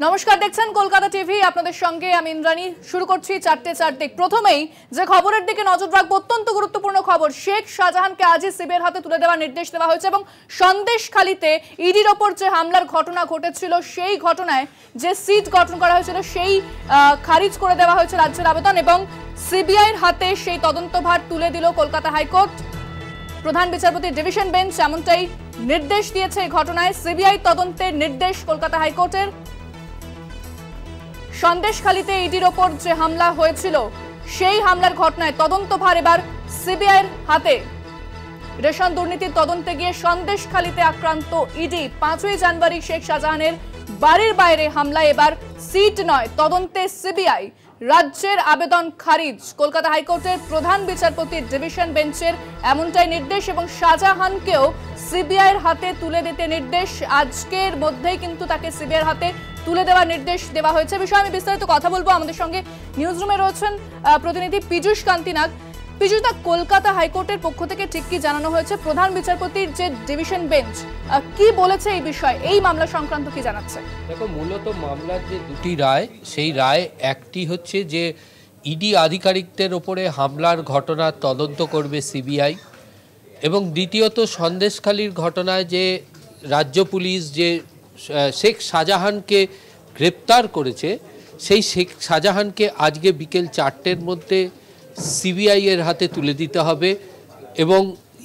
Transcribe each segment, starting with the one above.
নমস্কার, দেখছেন কলকাতা টিভি। আপনাদের সঙ্গে আমি ইন্দ্রাণী। শুরু করছি চারটে দিক। প্রথমেই যে খবরের দিকে নজর রাখবো, অত্যন্ত গুরুত্বপূর্ণ খবর। শেখ শাহজাহানকে আজই সিবিআইয়ের হাতে তুলে দেওয়ার নির্দেশ দেওয়া হয়েছে এবং সন্দেশখালীতে ইডির ওপর যে হামলার ঘটনা ঘটেছিল, সেই ঘটনায় যে সিট গঠন করা হয়েছিল সেই খারিজ করে দেওয়া হয়েছে রাজ্যের আবেদন এবং সিবিআইয়ের হাতে সেই তদন্তভার তুলে দিল কলকাতা হাইকোর্ট। প্রধান বিচারপতির ডিভিশন বেঞ্চ এমনটাই নির্দেশ দিয়েছে। এই ঘটনায় সিবিআই তদন্তের নির্দেশ কলকাতা হাইকোর্টের। সন্দেশখালীতে ইডির ওপর যে হামলা হয়েছিল, সেই হামলার ঘটনায় তদন্তভার এবার সিবিআইয়ের হাতে। রেশন দুর্নীতির তদন্তে গিয়ে সন্দেশখালীতে আক্রান্ত ইডি। 5ই জানুয়ারি শেখ শাহজাহানের বাড়ির বাইরে হামলায় এবার সিট নয়, তদন্তে সিবিআই। রাজ্যের আবেদন খারিজ। কলকাতা হাইকোর্টের প্রধান বিচারপতির ডিভিশন বেঞ্চের এমনটাই নির্দেশ এবং শাহজাহানকেও সিবিআইয়ের হাতে তুলে দিতে নির্দেশ। আজকের মধ্যেই কিন্তু তাকে সিবিআইয়ের হাতে তুলে দেওয়ার নির্দেশ দেওয়া হয়েছে। বিষয়ে আমি বিস্তারিত কথা বলবো। আমাদের সঙ্গে নিউজ রুমে রয়েছেন প্রতিনিধি পীযূষ কান্তি নাগ। পীযূষ দা, কলকাতা হাইকোর্টের পক্ষ থেকে ঠিক কি জানানো হয়েছে? প্রধান বিচারপতির যে ডিভিশন বেঞ্চ কি বলেছে এই বিষয়ে, এই মামলা সংক্রান্ত কি জানাচ্ছে? দেখো, মূলত মামলার যে দুটি রায়, সেই রায় একটি হচ্ছে যে ইডি আধিকারিকদের ওপরে হামলার ঘটনা তদন্ত করবে সিবিআই, এবং দ্বিতীয়ত সন্দেশখালীর ঘটনায় যে রাজ্য পুলিশ যে শেখ শাহজাহানকে গ্রেপ্তার করেছে, সেই শেখ শাহজাহানকে আজকে বিকেল 4টের মধ্যে সিবিআই এর হাতে তুলে দিতে হবে এবং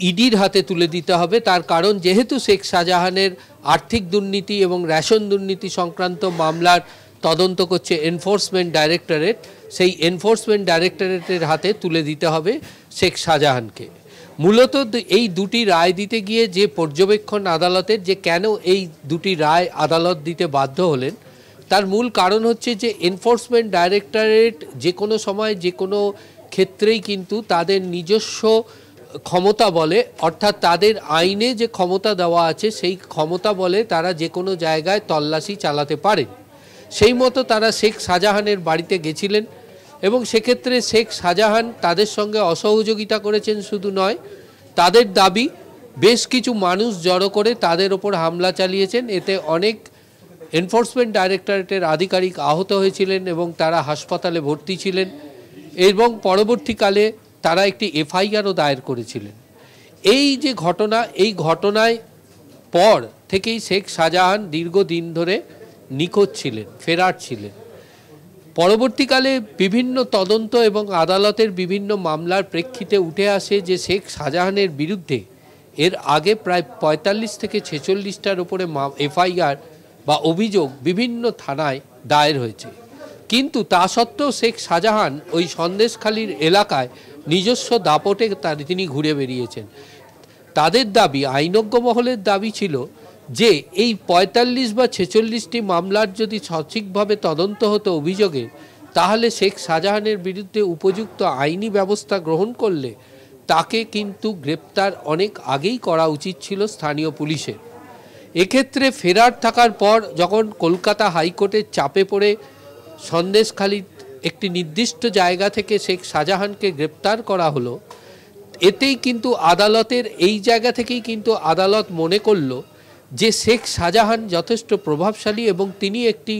ইডির হাতে তুলে দিতে হবে। তার কারণ, যেহেতু শেখ শাহজাহানের আর্থিক দুর্নীতি এবং রেশন দুর্নীতি সংক্রান্ত মামলার তদন্ত করছে এনফোর্সমেন্ট ডাইরেক্টরেট, সেই এনফোর্সমেন্ট ডাইরেক্টরেটের হাতে তুলে দিতে হবে শেখ শাহজাহানকে। মূলত এই দুটি রায় দিতে গিয়ে যে পর্যবেক্ষণ আদালতের, যে কেন এই দুটি রায় আদালত দিতে বাধ্য হলেন, তার মূল কারণ হচ্ছে যে এনফোর্সমেন্ট ডাইরেক্টরেট যে কোনো সময় যে কোনো ক্ষেত্রেই কিন্তু তাদের নিজস্ব ক্ষমতা বলে, অর্থাৎ তাদের আইনে যে ক্ষমতা দেওয়া আছে সেই ক্ষমতা বলে তারা যে কোনো জায়গায় তল্লাশি চালাতে পারে। সেই মতো তারা শেখ শাহজাহানের বাড়িতে গেছিলেন এবং সেক্ষেত্রে শেখ শাহজাহান তাদের সঙ্গে অসহযোগিতা করেছেন শুধু নয়, তাদের দাবি বেশ কিছু মানুষ জড়ো করে তাদের ওপর হামলা চালিয়েছেন। এতে অনেক এনফোর্সমেন্ট ডাইরেক্টরেটের আধিকারিক আহত হয়েছিলেন এবং তারা হাসপাতালে ভর্তি ছিলেন এবং পরবর্তীকালে তারা একটি এফআইআরও দায়ের করেছিলেন। এই যে ঘটনা, এই ঘটনায় পর থেকেই শেখ শাহজাহান দীর্ঘদিন ধরে নিখোঁজ ছিলেন, ফেরার ছিলেন। পরবর্তীকালে বিভিন্ন তদন্ত এবং আদালতের বিভিন্ন মামলার প্রেক্ষিতে উঠে আসে যে শেখ শাহজাহানের বিরুদ্ধে এর আগে প্রায় 45 থেকে 46টার উপরে এফআইআর বা অভিযোগ বিভিন্ন থানায় দায়ের হয়েছে। কিন্তু তা সত্ত্বেও শেখ শাহজাহান ওই সন্দেশখালীর এলাকায় নিজস্ব দাপটে তিনি ঘুরে বেরিয়েছেন। তাদের দাবি, আইনজ্ঞ মহলের দাবি ছিল যে এই 45 বা 46টি মামলার যদি সঠিকভাবে তদন্ত হতো অভিযোগে, তাহলে শেখ শাহজাহানের বিরুদ্ধে উপযুক্ত আইনি ব্যবস্থা গ্রহণ করলে তাকে কিন্তু গ্রেপ্তার অনেক আগেই করা উচিত ছিল স্থানীয় পুলিশের। এক্ষেত্রে ফেরার থাকার পর যখন কলকাতা হাইকোর্টের চাপে পড়ে সন্দেশখালী একটি নির্দিষ্ট জায়গা থেকে শেখ শাহজাহানকে গ্রেপ্তার করা হলো, এতেই কিন্তু আদালতের এই জায়গা থেকেই কিন্তু আদালত মনে করল যে শেখ শাহজাহান যথেষ্ট প্রভাবশালী এবং তিনি একটি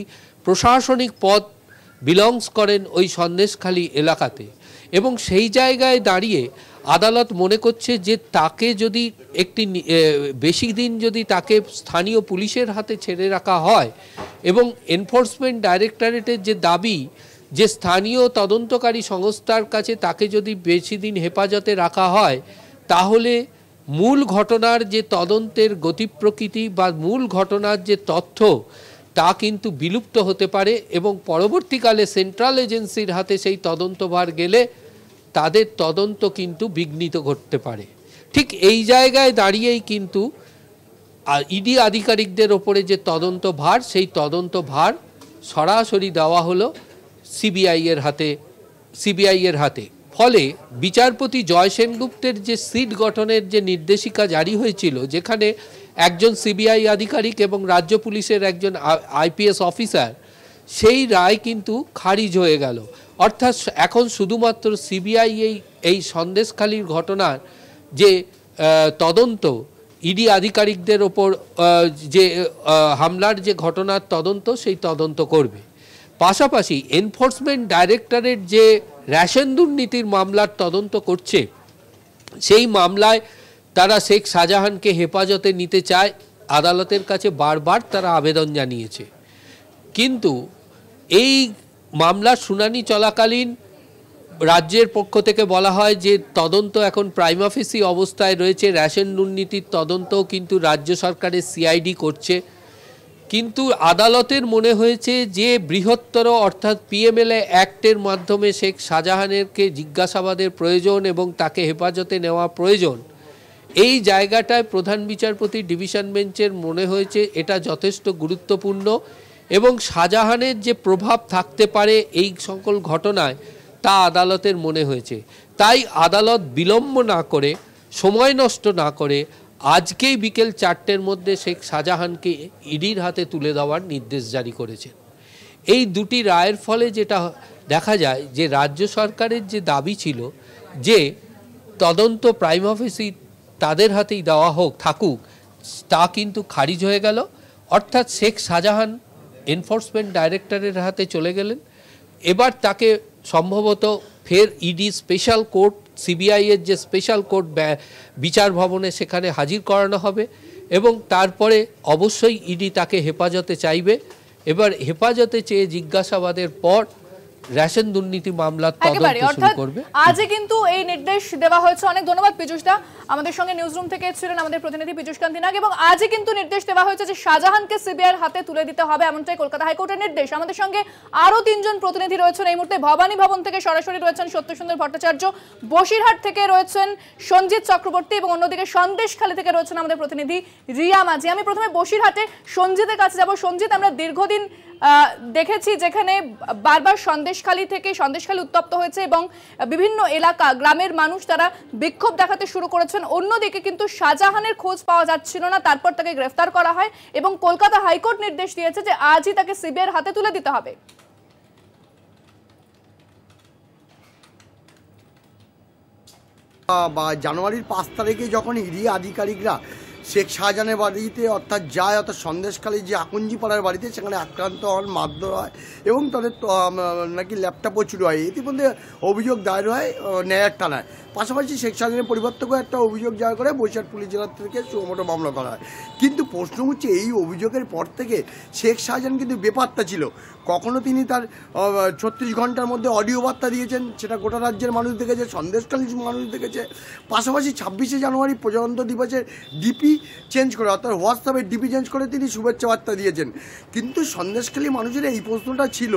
প্রশাসনিক পদ বিলংস করেন ওই সন্দেশখালী এলাকাতে, এবং সেই জায়গায় দাঁড়িয়ে আদালত মনে করছে যে তাকে যদি একটি বেশি দিন যদি তাকে স্থানীয় পুলিশের হাতে ছেড়ে রাখা হয়, এবং এনফোর্সমেন্ট ডাইরেক্টরেটের যে দাবি যে স্থানীয় তদন্তকারী সংস্থার কাছে তাকে যদি বেশি দিন হেফাজতে রাখা হয়, তাহলে মূল ঘটনার যে তদন্তের গতি প্রকৃতি বা মূল ঘটনার যে তথ্য তা কিন্তু বিলুপ্ত হতে পারে এবং পরবর্তীকালে সেন্ট্রাল এজেন্সির হাতে সেই তদন্তভার গেলে তাদের তদন্ত কিন্তু বিঘ্নিত ঘটতে পারে। ঠিক এই জায়গায় দাঁড়িয়েই কিন্তু ইডি আধিকারিকদের ওপরে যে তদন্তভার, সেই তদন্তভার সরাসরি দেওয়া হলো সিবিআই এর হাতে। ফলে বিচারপতি জয় সেনগুপ্তের যে সিট গঠনের যে নির্দেশিকা জারি হয়েছিল, যেখানে একজন সিবিআই আধিকারিক এবং রাজ্য পুলিশের একজন আইপিএস অফিসার, সেই রায় কিন্তু খারিজ হয়ে গেল। অর্থাৎ এখন শুধুমাত্র সিবিআই এই সন্দেশখালীর ঘটনার যে তদন্ত ইডি আধিকারিকদের ওপর যে হামলার যে ঘটনার তদন্ত সেই তদন্ত করবে। পাশাপাশি এনফোর্সমেন্ট ডাইরেক্টরেট যে রেশন দুর্নীতির মামলার তদন্ত করছে, সেই মামলায় তারা শেখ শাহজাহানকে হেফাজতে নিতে চায়। আদালতের কাছে বারবার তারা আবেদন জানিয়েছে, কিন্তু এই মামলার শুনানি চলাকালীন রাজ্যের পক্ষ থেকে বলা হয় যে তদন্ত এখন প্রাইমা ফেসি অবস্থায় রয়েছে, রেশন দুর্নীতির তদন্তও কিন্তু রাজ্য সরকারের সিআইডি করছে। কিন্তু আদালতের মনে হয়েছে যে বৃহত্তর অর্থাৎ পিএমএলএ অ্যাক্টের মাধ্যমে শেখ শাহজাহানেরকে জিজ্ঞাসাবাদের প্রয়োজন এবং তাকে হেফাজতে নেওয়া প্রয়োজন। এই জায়গাটায় প্রধান বিচারপতি ডিভিশন বেঞ্চের মনে হয়েছে এটা যথেষ্ট গুরুত্বপূর্ণ এবং শাহজাহানের যে প্রভাব থাকতে পারে এই সকল ঘটনায় তা আদালতের মনে হয়েছে। তাই আদালত বিলম্ব না করে, সময় নষ্ট না করে আজকেই বিকেল 4টের মধ্যে শেখ শাহজাহানকে ইডির হাতে তুলে দেওয়ার নির্দেশ জারি করেছেন। এই দুটি রায়ের ফলে যেটা দেখা যায় যে রাজ্য সরকারের যে দাবি ছিল যে তদন্ত প্রাইমা ফেসি তাদের হাতেই দেওয়া থাকুক, তা কিন্তু খারিজ হয়ে গেল। অর্থাৎ শেখ শাহজাহান এনফোর্সমেন্ট ডাইরেক্টরের হাতে চলে গেলেন। এবার তাকে সম্ভবত ফের ইডি স্পেশাল কোর্ট, সিবিআইয়ের যে স্পেশাল কোর্ট বিচার ভবনে সেখানে হাজির করানো হবে এবং তারপরে অবশ্যই ইডি তাকে হেফাজতে চাইবে। এবার হেফাজতে চেয়ে জিজ্ঞাসাবাদের পর রেশন দুর্নীতি মামলার তদন্ত শুরু করবে। আজই কিন্তু এই নির্দেশ দেওয়া হয়েছে। অনেক ধন্যবাদ পীযূষ দা, আমাদের সঙ্গে নিউজরুম থেকে ছিলেন আমাদের প্রতিনিধি পীযূষ কান্তি নাগ। এবং আজই কিন্তু নির্দেশ দেওয়া হয়েছে যে শাহজাহানকে সিবিআইয়ের হাতে তুলে দিতে হবে, এমনটাই কলকাতা হাইকোর্টের নির্দেশ। আমাদের সঙ্গে আরো 3 জন প্রতিনিধি রয়েছেন এই মুহূর্তে। ভবানী ভবন থেকে সরাসরি রয়েছেন সত্যসুন্দর ভট্টাচার্য, বসিরহাট থেকে রয়েছেন সঞ্জিত চক্রবর্তী এবং অন্যদিকে সন্দেশখালী থেকে রয়েছেন আমাদের প্রতিনিধি রিয়া মাঝি। আমি প্রথমে বসিরহাটে সঞ্জিতের কাছে যাব। সঞ্জিত, আমরা দীর্ঘদিন দেখেছি যেখানে বারবার সন্দেশখালী উত্তপ্ত হয়েছে এবং বিভিন্ন এলাকা গ্রামের মানুষ তারা বিক্ষোভ দেখাতে শুরু করেছেন। অন্যদিকে কিন্তু শাহজাহানের খোঁজ পাওয়া যাচ্ছিল না, তারপর তাকে গ্রেফতার করা হয় এবং কলকাতা হাইকোর্ট নির্দেশ দিয়েছে যে আজই তাকে সিবিআইয়ের হাতে তুলে দিতে হবে। জানুয়ারির 5 তারিখে যখন ইডি আধিকারিকরা শেখ শাহজাহানের বাড়িতে অর্থাৎ সন্দেশখালী যে আকুঞ্জিপাড়ার বাড়িতে, সেখানে আক্রান্ত হন, মারধর হয় এবং তাদের নাকি ল্যাপটপও চুরি হয়। ইতিমধ্যে অভিযোগ দায়ের হয় ন্যায়ের থানায়। পাশাপাশি শেখ শাহজাহানের পরিবর্তকও একটা অভিযোগ দায়ের করে বরিশাল পুলিশ জেলা থেকে সুমোটো মামলা করা হয়। কিন্তু প্রশ্ন হচ্ছে এই অভিযোগের পর থেকে শেখ শাহজাহান কিন্তু বেপাত্তা ছিল। কখনো তিনি তার 36 ঘন্টার মধ্যে অডিও বার্তা দিয়েছেন, সেটা গোটা রাজ্যের মানুষ দেখেছে, সন্দেশখালীর মানুষ দেখেছে। পাশাপাশি 26শে জানুয়ারি প্রজাতন্ত্র দিবসের ডিপি চেঞ্জ করে, অর্থাৎ হোয়াটসঅ্যাপের ডিপি চেঞ্জ করে তিনি শুভেচ্ছা বার্তা দিয়েছেন। কিন্তু সন্দেশখালী মানুষের এই প্রশ্নটা ছিল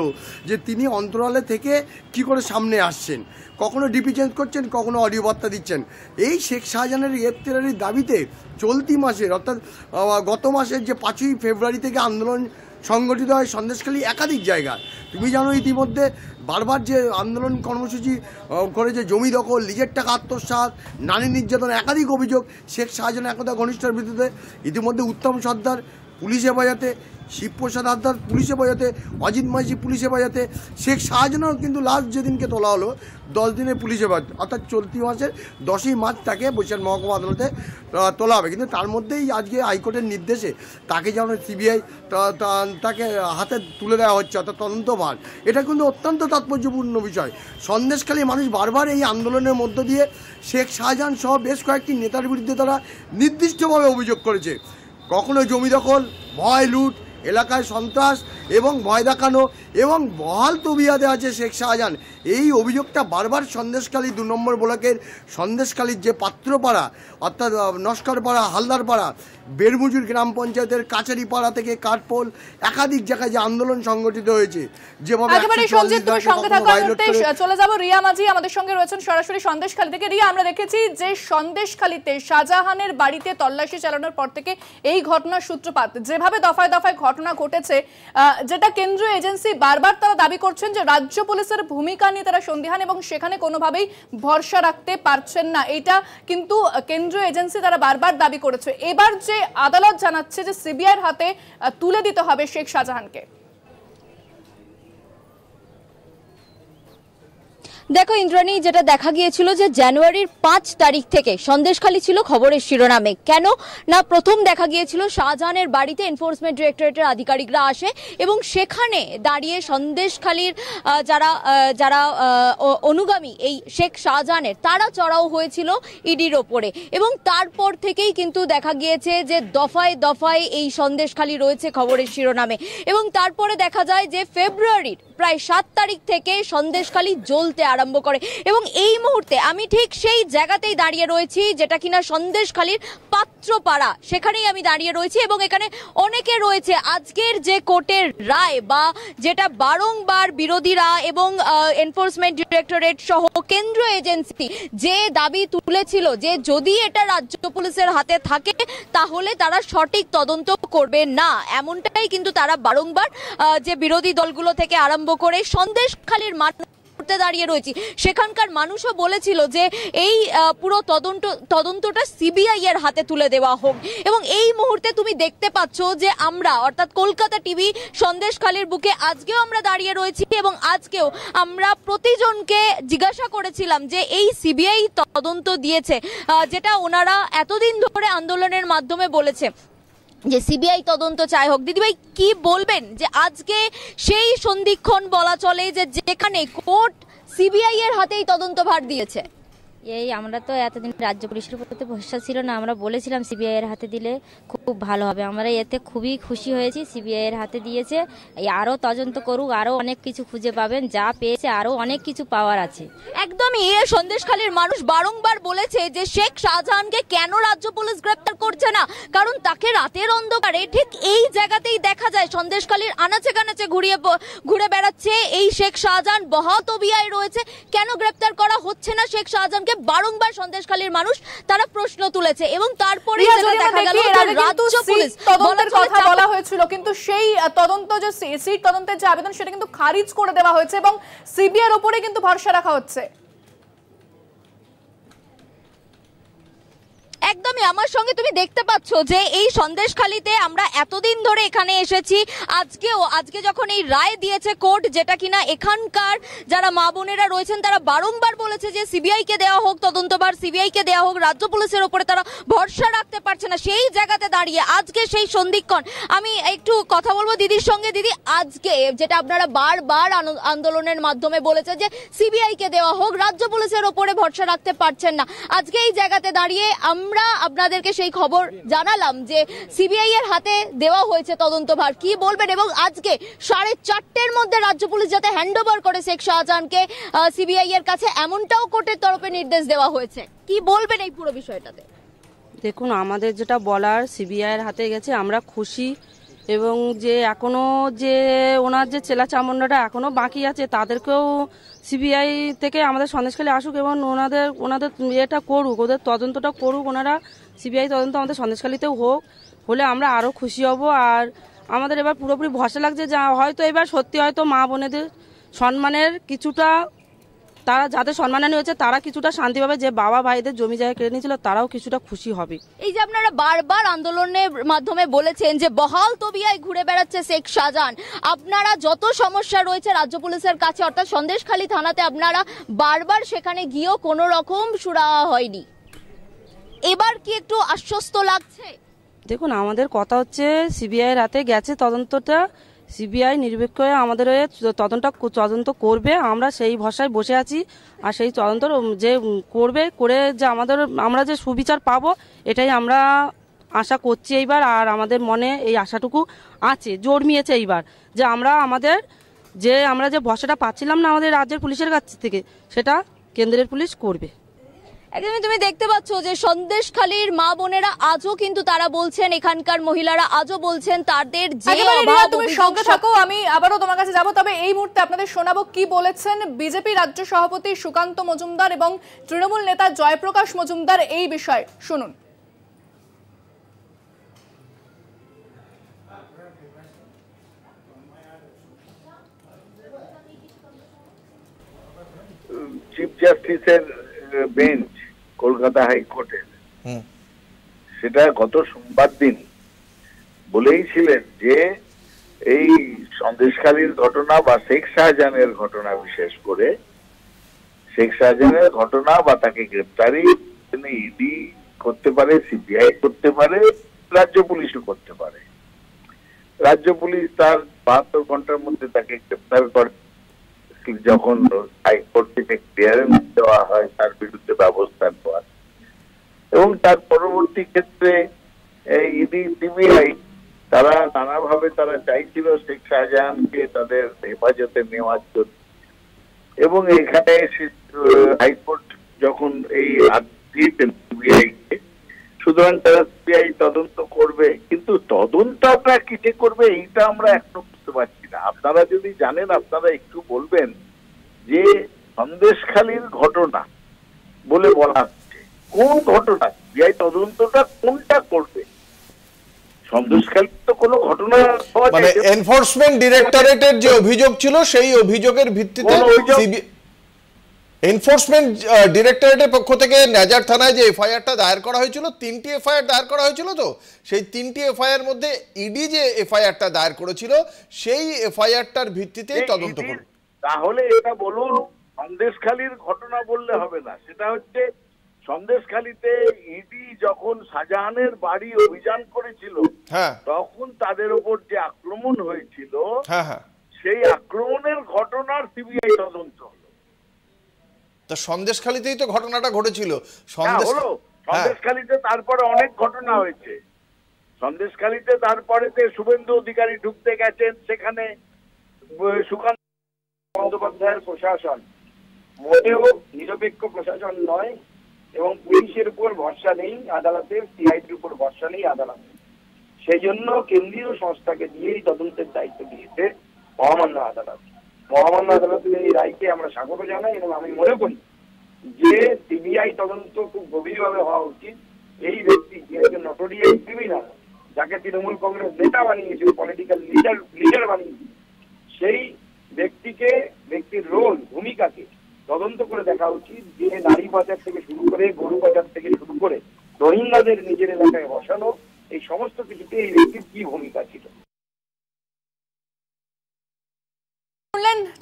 যে তিনি অন্তরালে থেকে কি করে সামনে আসছেন, কখনো ডিপি চেঞ্জ করছেন, কখনো অডিও বার্তা দিচ্ছেন। এই শেখ শাহজাহানের গ্রেপ্তারের দাবিতে চলতি মাসের অর্থাৎ গত মাসের যে 5ই ফেব্রুয়ারি থেকে আন্দোলন সংগঠিত হয় সন্দেশখালী একাধিক জায়গায়। তুমি জানো ইতিমধ্যে বারবার যে আন্দোলন কর্মসূচি করেছে, জমি দখল, নিজের টাকা আত্মসাৎ, নারী নির্যাতন, একাধিক অভিযোগ শেখ শাহজাহান একতা ঘনিষ্ঠের বিরুদ্ধে। ইতিমধ্যে উত্তম সর্দার পুলিশ হেফাজতে, শিবপ্রসাদ হালদার পুলিশ হেফাজতে, অজিত মাঝি পুলিশ হেফাজতে, শেখ শাহজাহানও কিন্তু লাস্ট যেদিনকে তোলা হলো 10 দিনের পুলিশ হেফাজত, অর্থাৎ চলতি মাসের 10ই মার্চ তাকে বরিশাল মহকুমা আদালতে তোলা হবে। কিন্তু তার মধ্যেই আজকে হাইকোর্টের নির্দেশে তাকে যেমন সিবিআই তাকে হাতে তুলে দেওয়া হচ্ছে, অর্থাৎ তদন্তভার। এটা কিন্তু অত্যন্ত তাৎপর্যপূর্ণ বিষয়। সন্দেশখালী মানুষ বারবার এই আন্দোলনের মধ্য দিয়ে শেখ শাহজাহান সহ বেশ কয়েকটি নেতার বিরুদ্ধে তারা নির্দিষ্টভাবে অভিযোগ করেছে। কখনো জমি দখল, ভয়, লুট, এলাকায় সন্ত্রাস এবং ভয় দেখানো এবং বহাল তবিয়াতে আছে শেখ শাহজাহান। এই অভিযোগটা বারবার সন্দেশখালী 2 নম্বর ব্লকের সন্দেশখালীর যে পাত্রপাড়া অর্থাৎ নস্করপাড়া, হালদারপাড়া, বেরমুজুর গ্রাম পঞ্চায়েতের কাছারিপাড়া থেকে কাঠপোল একাধিক জায়গায় যে আন্দোলন সংগঠিত হয়েছে, যেভাবে চলে যাব রিয়া মাঝি আমাদের সঙ্গে রয়েছেন সরাসরি সন্দেশখালী থেকে। রিয়া, আমরা দেখেছি যে সন্দেশখালীতে শাহজাহানের বাড়িতে তল্লাশি চালানোর পর থেকে এই ঘটনার সূত্রপাত, যেভাবে দফায় দফায় ঘটনা ঘটেছে, যেটা কেন্দ্রীয় এজেন্সি বারবার তারা দাবি করছেন যে রাজ্য পুলিশের ভূমিকা নিয়ে তারা সন্দিহান এবং সেখানে কোনোভাবেই ভরসা রাখতে পারছেন না। এটা কিন্তু কেন্দ্রীয় এজেন্সি তারা বারবার দাবি করেছে। এবার যে আদালত জানাচ্ছে যে সিবিআইয়ের হাতে তুলে দিতে হবে শেখ শাহজাহানকে। দেখো ইন্দ্রাণী, যেটা দেখা গিয়েছিল যে জানুয়ারির 5 তারিখ থেকে সন্দেশখালী ছিল খবরের শিরোনামে। কেন না, প্রথম দেখা গিয়েছিল শাহজাহানের বাড়িতে এনফোর্সমেন্ট ডিরেক্টরেটের আধিকারিকরা আসে এবং সেখানে দাঁড়িয়ে সন্দেশখালীর যারা অনুগামী এই শেখ শাহজাহানের তারা চড়াও হয়েছিল ইডির ওপরে। এবং তারপর থেকেই কিন্তু দেখা গিয়েছে যে দফায় দফায় এই সন্দেশখালী রয়েছে খবরের শিরোনামে। এবং তারপরে দেখা যায় যে ফেব্রুয়ারির প্রায় 7 তারিখ থেকে সন্দেশখালী জ্বলতে আরম্ভ করে। এবং এই মুহূর্তে আমি ঠিক সেই জায়গাতেই দাঁড়িয়ে রয়েছি যেটা কিনা সন্দেশখালীর পাত্রপাড়া, সেখানেই আমি দাঁড়িয়ে রয়েছি। এবং এখানে অনেকে রয়েছে। আজকের যে কোর্টের রায় বা যেটা বারংবার বিরোধীরা এবং এনফোর্সমেন্ট ডিরেক্টরেট সহ কেন্দ্রীয় এজেন্সি যে দাবি তুলেছিল যে যদি এটা রাজ্য পুলিশের হাতে থাকে তাহলে তারা সঠিক তদন্ত করবে না, এমনটাই কিন্তু তারা বারংবার যে বিরোধী দলগুলো থেকে আরম্ভ করে সন্দেশখালীর দাঁড়িয়ে রয়েছি সেখানকার মানুষও বলেছিল যে এই পুরো তদন্তটা সিবিআই এর হাতে তুলে দেওয়া হোক। এবং এই মুহূর্তে তুমি দেখতে পাচ্ছ যে আমরা অর্থাৎ কলকাতা টিভি সন্দেশখালীর বুকে আজকেও আমরা দাঁড়িয়ে রয়েছি এবং আজকেও আমরা প্রতিজনকে জিজ্ঞাসা করেছিলাম যে এই সিবিআই তদন্ত দিয়েছে, যেটা ওনারা এতদিন ধরে আন্দোলনের মাধ্যমে বলেছে যে সিবিআই তদন্ত চাই হোক। দিদিভাই কি বলবেন যে আজকে সেই সন্ধিক্ষণ বলা চলে যে যেখানে কোর্ট সিবিআই এর হাতেই তদন্তভার দিয়েছে? এই আমরা তো এতদিন রাজ্য পুলিশের প্রতি ভরসা ছিল না, আমরা বলেছিলাম সিবিআই এর হাতে দিলে খুব ভালো হবে। আমরা এতে খুবই খুশি হয়েছি, সিবিআই এর হাতে দিয়েছে। আরও তদন্ত করুক, আরও অনেক কিছু খুঁজে পাবেন, যা পেয়েছে আরও অনেক কিছু পাওয়ার আছে। একদমই। সন্দেশখালীর মানুষ বারংবার বলেছে যে শেখ শাহজাহানকে কেন রাজ্য পুলিশ গ্রেপ্তার করছে না, কারণ তাকে রাতের অন্ধকারে ঠিক এই জায়গাতেই দেখা যায় সন্দেশখালীর আনাচে কানাচে ঘুরে বেড়াচ্ছে এই শেখ শাহজাহান, বহাতবিয়ায় রয়েছে। কেন গ্রেপ্তার করা হচ্ছে না শেখ শাহজাহানকে বারংবার সন্দেশখালীর মানুষ তারা প্রশ্ন তুলেছে। এবং তারপরে দেখা গেল রাজ্য পুলিশ তদন্তের কথা বলা হয়েছিল, কিন্তু সেই তদন্ত যে সিট তদন্তের যে আবেদন সেটা কিন্তু খারিজ করে দেওয়া হয়েছে এবং সিবিআই এর উপরে কিন্তু ভরসা রাখা হচ্ছে। একদমই। আমার সঙ্গে তুমি দেখতে পাচ্ছ যে এই সন্দেশখালীতে আমরা এতদিন ধরে এখানে এসেছি, আজকে যখন এই রায় দিয়েছে কোর্ট, যেটা কিনা এখানকার যারা মা বোনেরা রয়েছেন তারা বারংবার বলেছে যে সিবিআই কে দেওয়া হোক তদন্তভার, সিবিআই কে দেওয়া হোক, রাজ্য পুলিশের উপরে তারা ভরসা রাখতে পারছে না। সেই জায়গাতে দাঁড়িয়ে আজকে সেই সন্ধিক্ষণ আমি একটু কথা বলবো দিদির সঙ্গে। দিদি, আজকে যেটা আপনারা বারবার আন্দোলনের মাধ্যমে বলেছে যে সিবিআই কে দেওয়া হোক, রাজ্য পুলিশের উপরে ভরসা রাখতে পারছেন না, আজকে এই জায়গাতে দাঁড়িয়ে আমরা আপনাদেরকে সেই খবর জানালাম যে সিবিআই এর হাতে দেওয়া হয়েছে তদন্তভার। কি বলবেন? এবং আজকে 4:30-এর মধ্যে রাজ্য পুলিশ যাতে হ্যান্ডওভার করে শেখ শাহজাহানকে সিবিআই এর কাছে, এমনটাও কোর্টের তরফে নির্দেশ দেওয়া হয়েছে। কি বলবেন এই পুরো বিষয়টাতে? দেখুন, আমাদের যেটা বলার সিবিআই এর হাতে গেছে, আমরা খুশি। এবং যে এখনো যে ওনার যে চেলা চামুন্ডাটা এখনো বাকি আছে তাদেরকেও সিবিআই থেকে আমাদের সন্দেশখালী আসুক এবং ওনাদের এটা করুক, ওদের তদন্তটা করুক ওনারা। সিবিআই তদন্ত আমাদের সন্দেশখালীতেও হলে আমরা আরও খুশি হব। আর আমাদের এবার পুরোপুরি ভরসা লাগছে যা হয়তো এবার সত্যি হয়তো মা বোনেদের সম্মানের কিছুটা, তারা যাদের সম্মানহানি হয়েছে তারা কিছুটা শান্তি পাবে, যে বাবা ভাইদের জমি জায়গা কেড়ে নিয়েছিল তারাও কিছুটা খুশি হবে। এই যে আপনারা বারবার আন্দোলনের মাধ্যমে বলেছেন যে বহাল তবিয়ায় ঘুরে বেড়াচ্ছে শেখ শাহজাহান, আপনারা যত সমস্যা রয়েছে রাজ্য পুলিশের কাছে অর্থাৎ সন্দেশখালী থানাতে আপনারা বারবার সেখানে গিয়েও কোনো রকম সুরাহা হয়নি, এবার কি একটু আশ্বস্ত লাগছে? দেখুন, আমাদের কথা হচ্ছে সিবিআই রাতে গেছে তদন্তটা, সিবিআই নিরপেক্ষ হয়ে আমাদের তদন্ত করবে, আমরা সেই ভরসায় বসে আছি। আর সেই তদন্ত যে করে যে আমরা যে সুবিচার পাবো এটাই আমরা আশা করছি এইবার। আর আমাদের মনে এই আশাটুকু আছে, জন্মিয়েছে এইবার, যে আমরা যে ভরসাটা পাচ্ছিলাম না আমাদের রাজ্যের পুলিশের কাছ থেকে, সেটা কেন্দ্রের পুলিশ করবে। একদমই। তুমি দেখতে পাচ্ছ যে সন্দেশখালীর মা বোনেরা আজও কিন্তু তারা বলছেন, এখানকার মহিলারা আজও বলছেন তাদের যে তুমি সঙ্গে থাকো, আমি আবারও তোমার কাছে যাব। তবে এই মুহূর্তে আপনাদের শোনাবো কি বলেছেন বিজেপি রাজ্য সভাপতি সুকান্ত মজুমদার এবং তৃণমূল নেতা জয়প্রকাশ মজুমদার এই বিষয়ে। শুনুন। চিফ জাস্টিসের বেঞ্চ কলকাতা হাইকোর্টের, সেটা গত সোমবার দিন বলেইছিলেন যে এই সন্দেশখালীর ঘটনা বা শেখ শাহজাহানের ঘটনা বিশেষ করে শেখ শাহজাহানের ঘটনা বা তাকে গ্রেপ্তারি ইডি করতে পারে, সিবিআই করতে পারে, রাজ্য পুলিশও করতে পারে। রাজ্য পুলিশ তার 72 ঘন্টার মধ্যে তাকে গ্রেপ্তার করে, যখন হাইকোর্ট থেকে ক্লিয়ারেন্স দেওয়া হয় তার বিরুদ্ধে ব্যবস্থা নেওয়া, এবং তার পরবর্তী ক্ষেত্রে ইডি সিবিআই তারা নানাভাবে তারা চাইছিল শেখ শাহজাহানকে তাদের হেফাজতে নেওয়ার জন্য, এবং এখানে হাইকোর্ট যখন এই দিয়েছেন সিবিআইকে, সুতরাং তারা সিবিআই তদন্ত করবে, কিন্তু তদন্ত আপনারা কিসে করবে এইটা আমরা এখনো বুঝতে পারছি না। আপনারা যদি জানেন আপনারা একটু বলবেন যে সন্দেশখালীর ঘটনা বলে বলা হচ্ছে, কোন ঘটনা? সিবিআই তদন্তটা কোনটা করবে? সন্দেশখালী তো কোনো ঘটনা, মানে এনফোর্সমেন্ট ডিরেক্টরেটের যে অভিযোগ ছিল সেই অভিযোগের ভিত্তিতে এনফোর্সমেন্ট ডিরেক্টরেটের পক্ষ থেকে নেজার থানায় যে এফআইআরটা দায়ের করা হয়েছিল, 3টি এফআইআর দায়ের করা হয়েছিল, তো সেই 3টি এফআইআর মধ্যে ইডি যে এফআইআরটা দায়ের করেছিল সেই এফআইআরটার ভিত্তিতেই তদন্ত করবে। তাহলে এটা বলুন, সন্দেশখালীর ঘটনা বললে হবে না, সেটা হচ্ছে সন্দেশখালীতে ইডি যখন শাহজাহানের বাড়ি অভিযান করেছিল তখন তাদের উপর যে আক্রমণ হয়েছিল সেই আক্রমণের ঘটনার সিবিআই তদন্ত হলো। তা সন্দেশখালীতেই তো ঘটনাটা ঘটেছিল। সন্দেশখালীতে তারপরে অনেক ঘটনা হয়েছে। সন্দেশখালীতে তারপরে শুভেন্দু অধিকারী ঢুকতে গেছেন, সেখানে সুকান্ত বন্দ্যোপাধ্যায়ের প্রশাসন মোটেও নিরপেক্ষ প্রশাসন নয়, এবং পুলিশের উপর ভরসা নেই আদালতের, সিআইডির উপর ভরসা নেই আদালতের। সেই জন্য কেন্দ্রীয় সংস্থাকে দিয়েই তদন্তের দায়িত্ব দিয়েছে মহামান্য আদালত। মহামান্য আদালতের এই রায়কে আমরা স্বাগত জানাই, এবং আমি মনে করি যে সিবিআই তদন্ত খুব গভীরভাবে হওয়া উচিত। এই ব্যক্তি যে একজন নটোরিয়াস ক্রিমিনাল, যাকে তৃণমূল কংগ্রেস নেতা বানিয়েছিল, পলিটিক্যাল লিডার বানিয়েছিল, সেই ব্যক্তির রোল, ভূমিকাকে তদন্ত করে দেখা উচিত। যে নারী পাচার থেকে শুরু করে, গরু পাচার থেকে শুরু করে, রোহিঙ্গাদের নিজের এলাকায় বসানো, এই সমস্ত কিছুতে এই ব্যক্তির কি ভূমিকা ছিল।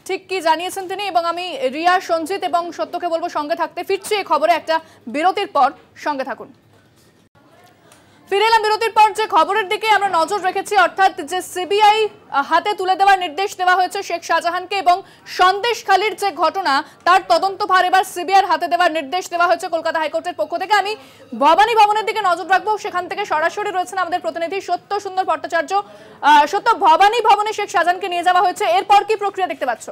ঠিক কি জানিয়েছেন তিনি, এবং আমি রিয়া, সঞ্জিত এবং সত্যকে বলবো সঙ্গে থাকতে। ফিরছি এই খবরে একটা বিরতির পর, সঙ্গে থাকুন। ফিরে এলাম বিরতির পর। যে খবরের দিকে আমরা নজর রেখেছি, অর্থাৎ যে সিবিআই হাতে তুলে দেওয়ার নির্দেশ দেওয়া হয়েছে শেখ শাহজাহানকে, এবং সন্দেশখালীর যে ঘটনা তার তদন্তভার এবার সিবিআইয়ের হাতে দেওয়ার নির্দেশ দেওয়া হয়েছে কলকাতা হাইকোর্টের পক্ষ থেকে। আমি ভবানী ভবনের দিকে নজর রাখবো, সেখান থেকে সরাসরি রয়েছেন আমাদের প্রতিনিধি সত্য সুন্দর ভট্টাচার্য। সত্য, ভবানী ভবনে শেখ শাহজাহানকে নিয়ে যাওয়া হয়েছে, এরপর কি প্রক্রিয়া দেখতে পাচ্ছ?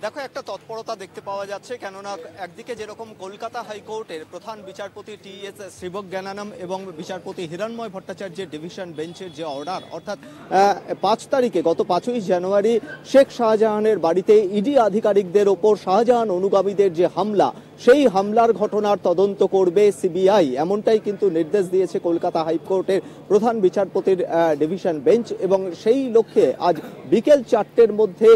দেখো, একটা তৎপরতা দেখতে পাওয়া যাচ্ছে, কেননা একদিকে যেরকম কলকাতা হাইকোর্টের প্রধান বিচারপতি টি.এস. শ্রীবজ্ঞানানম এবং বিচারপতি হিরণময় ভট্টাচার্যের ডিভিশন বেঞ্চের যে অর্ডার, অর্থাৎ 5 তারিখে, গত 5ই জানুয়ারি শেখ শাহজাহানের বাড়িতে ইডি আধিকারিকদের ওপর শাহজাহান অনুগামীদের যে হামলা, সেই হামলার ঘটনার তদন্ত করবে সিবিআই, এমনটাই কিন্তু নির্দেশ দিয়েছে কলকাতা হাইকোর্টের প্রধান বিচারপতির ডিভিশন বেঞ্চ। এবং সেই লক্ষ্যে আজ বিকেল 4টের মধ্যে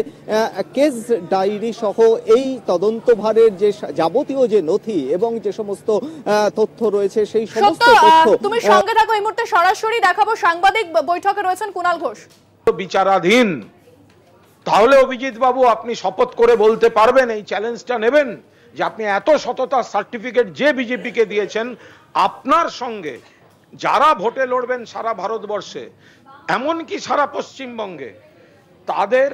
কেস ডায়েরি সহ এই তদন্তভারের যে যাবতীয় যে নথি এবং যে সমস্ত তথ্য রয়েছে সেই সমস্ত তথ্য। তুমি সঙ্গে থাকো, এই মুহূর্তে সরাসরি দেখাবো সাংবাদিক বৈঠকে রয়েছেন কুণাল ঘোষ। বিচারাধীন, তাহলে অভিজিৎ বাবু আপনি শপথ করে বলতে পারবেন, এই চ্যালেঞ্জটা নেবেন যে আপনি এত সততার সার্টিফিকেট যে বিজেপিকে দিয়েছেন, আপনার সঙ্গে যারা ভোটে লড়বেন সারা ভারতবর্ষে, এমনকি সারা পশ্চিমবঙ্গে, তাদের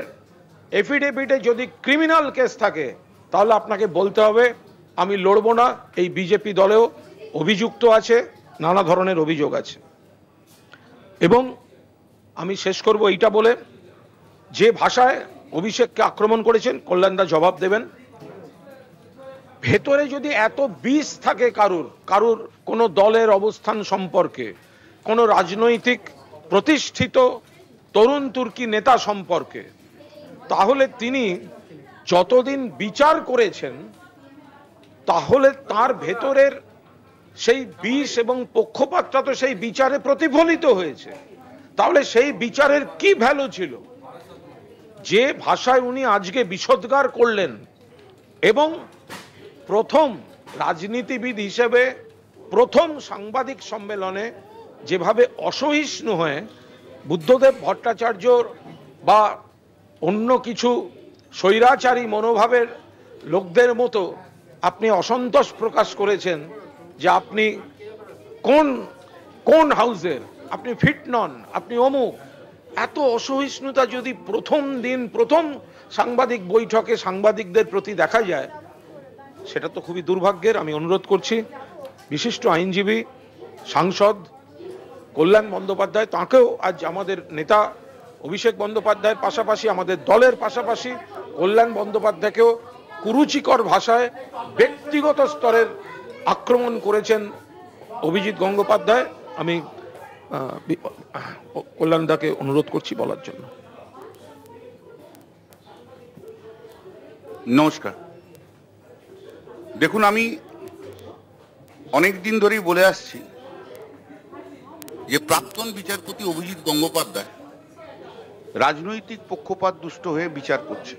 এফিডেভিটে যদি ক্রিমিনাল কেস থাকে তাহলে আপনাকে বলতে হবে আমি লড়বো না। এই বিজেপি দলেও অভিযুক্ত আছে, নানা ধরনের অভিযোগ আছে। এবং আমি শেষ করব এইটা বলে, যে ভাষায় অভিষেককে আক্রমণ করেছেন কল্যাণদা জবাব দেবেন। ভেতরে যদি এত বিষ থাকে কারুর কোনো দলের অবস্থান সম্পর্কে, কোনো রাজনৈতিক প্রতিষ্ঠিত তরুণ তুর্কি নেতা সম্পর্কে, তাহলে তিনি যতদিন বিচার করেছেন তাহলে তার ভেতরের সেই বিষ এবং পক্ষপাতটা তো সেই বিচারে প্রতিফলিত হয়েছে। তাহলে সেই বিচারের কি ভ্যালু ছিল? যে ভাষায় উনি আজকে বিষোদ্গার করলেন, এবং প্রথম রাজনীতিবিদ হিসেবে প্রথম সাংবাদিক সম্মেলনে যেভাবে অসহিষ্ণু হয়ে বুদ্ধদেব ভট্টাচার্য বা অন্য কিছু স্বৈরাচারী মনোভাবের লোকদের মতো আপনি অসন্তোষ প্রকাশ করেছেন যে আপনি কোন কোন হাউসের, আপনি ফিট নন, আপনি অমুক। এত অসহিষ্ণুতা যদি প্রথম সাংবাদিক বৈঠকে সাংবাদিকদের প্রতি দেখা যায়, সেটা তো খুবই দুর্ভাগ্যের। আমি অনুরোধ করছি বিশিষ্ট আইনজীবী, সাংসদ কল্যাণ বন্দ্যোপাধ্যায়, তাঁকেও আজ আমাদের নেতা অভিষেক বন্দ্যোপাধ্যায়ের পাশাপাশি আমাদের দলের পাশাপাশি কল্যাণ বন্দ্যোপাধ্যায়কেও কুরুচিকর ভাষায় ব্যক্তিগত স্তরের আক্রমণ করেছেন অভিজিৎ গঙ্গোপাধ্যায়। আমি কল্যাণদাকে অনুরোধ করছি বলার জন্য। নমস্কার। দেখুন, আমি অনেক দিন ধরেই বলে আসছি যে প্রাক্তন বিচারপতি অভিজিৎ গঙ্গোপাধ্যায় রাজনৈতিক পক্ষপাত দুষ্ট হয়ে বিচার করছে,